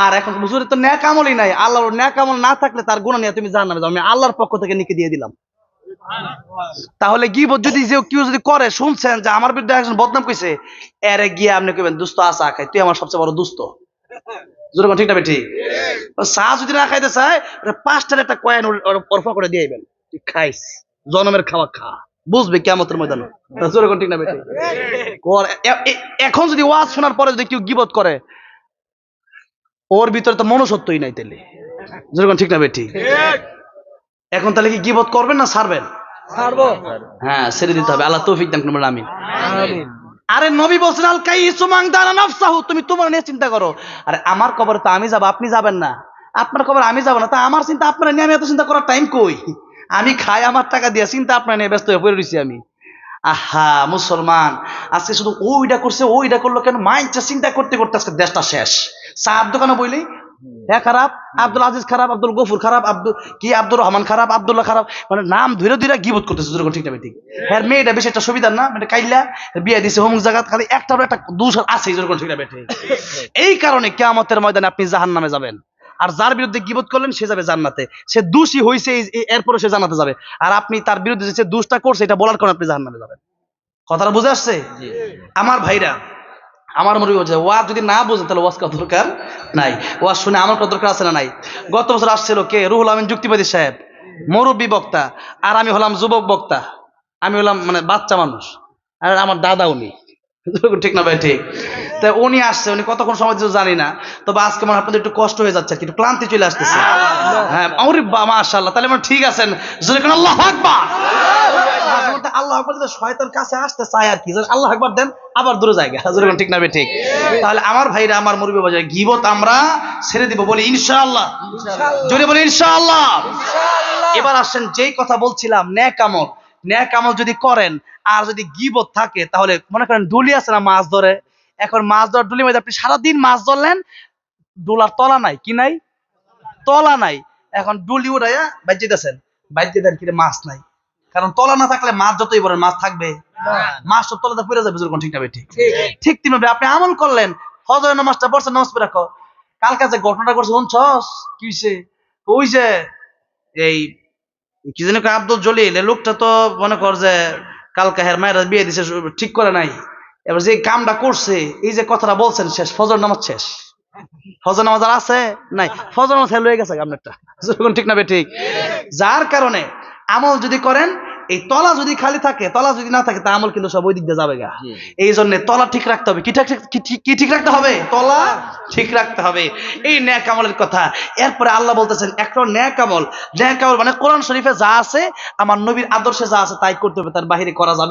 আর এখন হুজুরের তো নেক আমলই নাই, আল্লাহর নেক আমল না থাকলে তার গুনাহ নিয়ে তুমি জাহান্নামে যাও, আমি আল্লাহর পক্ষ থেকে নেকি দিয়ে দিলাম। তাহলে গীবত যদি কেউ যদি করে, শুনছেন যে আমার বিরুদ্ধে একজন বদনাম কইছে, এরে গিয়ে আপনি কইবেন দোস্ত আসা খাই, তুই আমার সবচেয়ে বড় দোস্ত। যেরকম ঠিক না বেঠি? চা যদি না খাইতে চায়, 5টার একটা কয়েন অর্পণ করে দিয়ে আইবেন, তুই খাইস, জনমের খাওয়া খা, বুঝবে কিয়ামতের ময়দানে। যেরকম ঠিক না বেঠি? এখন যদি ওয়াজ শোনার পরে যদি কেউ গীবত করে, ওর ভিতরে তো মনুষ্যত্বই নাই, তাহলে যেরকম ঠিক না বেঠি? এখন তাহলে কি গীবত করবেন না ছাড়বেন? ছাড়বো। হ্যাঁ, ছেড়ে দিতে হবে। আল্লাহ তৌফিক দান করুন, আমিন। আরে নবী বলছেন, আল কাইসু মান দানা নাফসাহু, তুমি তোমার নিয়ে চিন্তা করো। আরে আমার কবরে তো আমি যাব, আপনি যাবেন না। আপনার কবরে আমি যাব না, তা আমার চিন্তা আপনার নিয়ে আমি এত চিন্তা করার টাইম কই? আমি খাই আমার টাকা দিয়ে, চিন্তা আপনার নিয়ে ব্যস্ত হয়ে পড়ে রয়েছি আমি। আহা মুসলমান, আজকে শুধু ওইটা করছে ওইটা করলো কেন, মাইন্ডটা চিন্তা করতে করতে আজকে দেশটা শেষ। চার দোকানে বইলেই হ্যাঁ খারাপ, আব্দুল আজিজ খারাপ, আব্দুল গফুর খারাপ, আব্দুর রহমান খারাপ, আব্দুল্লাহ খারাপ, মানে নাম ধীরে ধীরে গিবত করতেছে, যেরকম ঠিক না ঠিক। হ্যাঁ মেয়েটা বেশি একটা সুবিধার না, মানে কাইলা বিয়ে দিছে অমুক জায়গা, খালি একটার একটা দোষ আছে, যেরকম ঠিক না বেঠে। এই কারণে কিয়ামতের ময়দানে আপনি জাহান্নামে যাবেন, আর যার বিরুদ্ধে গিবত করলেন সে যাবে জান্নাতে। সে দোষী হয়েছে এরপরে সে জান্নাতে যাবে, আর আপনি তার বিরুদ্ধে যে দোষটা করছে এটা বলার কারণে আপনি জাহান্নামে যাবেন। কথাটা বুঝে আসছে? আমার ভাইরা, আমার মনে হচ্ছে ওয়াজ যদি না বোঝে তাহলে ওয়াজ করার দরকার নাই, ওয়াজ শুনে আমার করার দরকার আছে না নাই? গত বছর আসছিল কে? রুহুল আমিন যুক্তিবাদী সাহেব, মুরব্বী বক্তা, আর আমি হলাম যুবক বক্তা, আমি হলাম মানে বাচ্চা মানুষ, আর আমার দাদা উনি, ঠিক না ভাই? ঠিক। তা উনি আসছে, উনি কতক্ষণ সময় দিতে জানি না, তবে আজকে মনে হয় আপনাদের একটু কষ্ট হয়ে যাচ্ছে, একটু ক্লান্তি চলে আসতেছে। হ্যাঁ ওরে মাশাআল্লাহ, তাহলে মানে ঠিক আছেন, যেরকম আল্লাহু আকবার। আল্লাহ আকবার যদি শয়তান কাছে আসতে চায় আর কি, আল্লাহ আকবার দেন আবার দূরে জায়গা, যেরকম ঠিক না ভাই? ঠিক। তাহলে আমার ভাইরা, আমার মুরব্বি বাজার, গীবত আমরা ছেড়ে দিব, বলি ইনশাআল্লাহ, জোরে বলি ইনশাআল্লাহ। এবার আসেন যেই কথা বলছিলাম, নেক আমল, নেক আমল যদি করেন আর যদি গীবত থাকে, তাহলে মনে করেন ডুলি আছে না, মাছ ধরে, এখন মাছ ধরার ডুলির মধ্যে আপনি সারাদিন মাছ ধরলেন, ডোলার তলা নাই, কি নাই? তলা নাই। এখন ডুলি উড়াইয়া বাইজে দিতেছেন, বাইজে দেন কিন্তু মাছ নাই, কারণ তলা না থাকলে মাছ যতই বড় মাছ থাকবে, মাছ তো তলাতে পড়ে যাবে, যেরকম ঠিক না ভাই? ঠিক। ঠিক তেমনি আপনি আমল করলেন, ফজরের নামাজটা পড়ছেন, নামাজ পড়ে রাখো, কালকে যে ঘটনাটা করছে শুনছস কি হইছে? ওই যে এই কি জানি কয়, আব্দুল জলিল, এই লোকটা তো মনে কর যে কালকে হের মায়েরা বিয়ে দিছে, ঠিক করে নাই, এবার যে কামটা করছে, এই যে কথাটা বলছেন, শেষ ফজর নামাজ শেষ, ফজর নামাজ আর আছে নাই, ফজর নামাজ হেল হয়ে গেছে আপনারটা, ঠিক না ভাই? ঠিক। যার কারণে আমল যদি করেন, এই তলা যদি খালি থাকে, তলা যদি না থাকে, তা আমল কিন্তু সব ওই দিক দিয়ে যাবে গা। এই জন্য তলা ঠিক রাখতে হবে। কি ঠিক রাখতে হবে? তলা ঠিক রাখতে হবে। এই নেক আমলের কথা। এরপরে আল্লাহ বলতেছেন একটা নেক আমল, নেক আমল মানে কোরআন শরীফে যা আছে, আমার নবীর আদর্শে যা আছে তাই করতে হবে, তার বাহিরে করা যাবে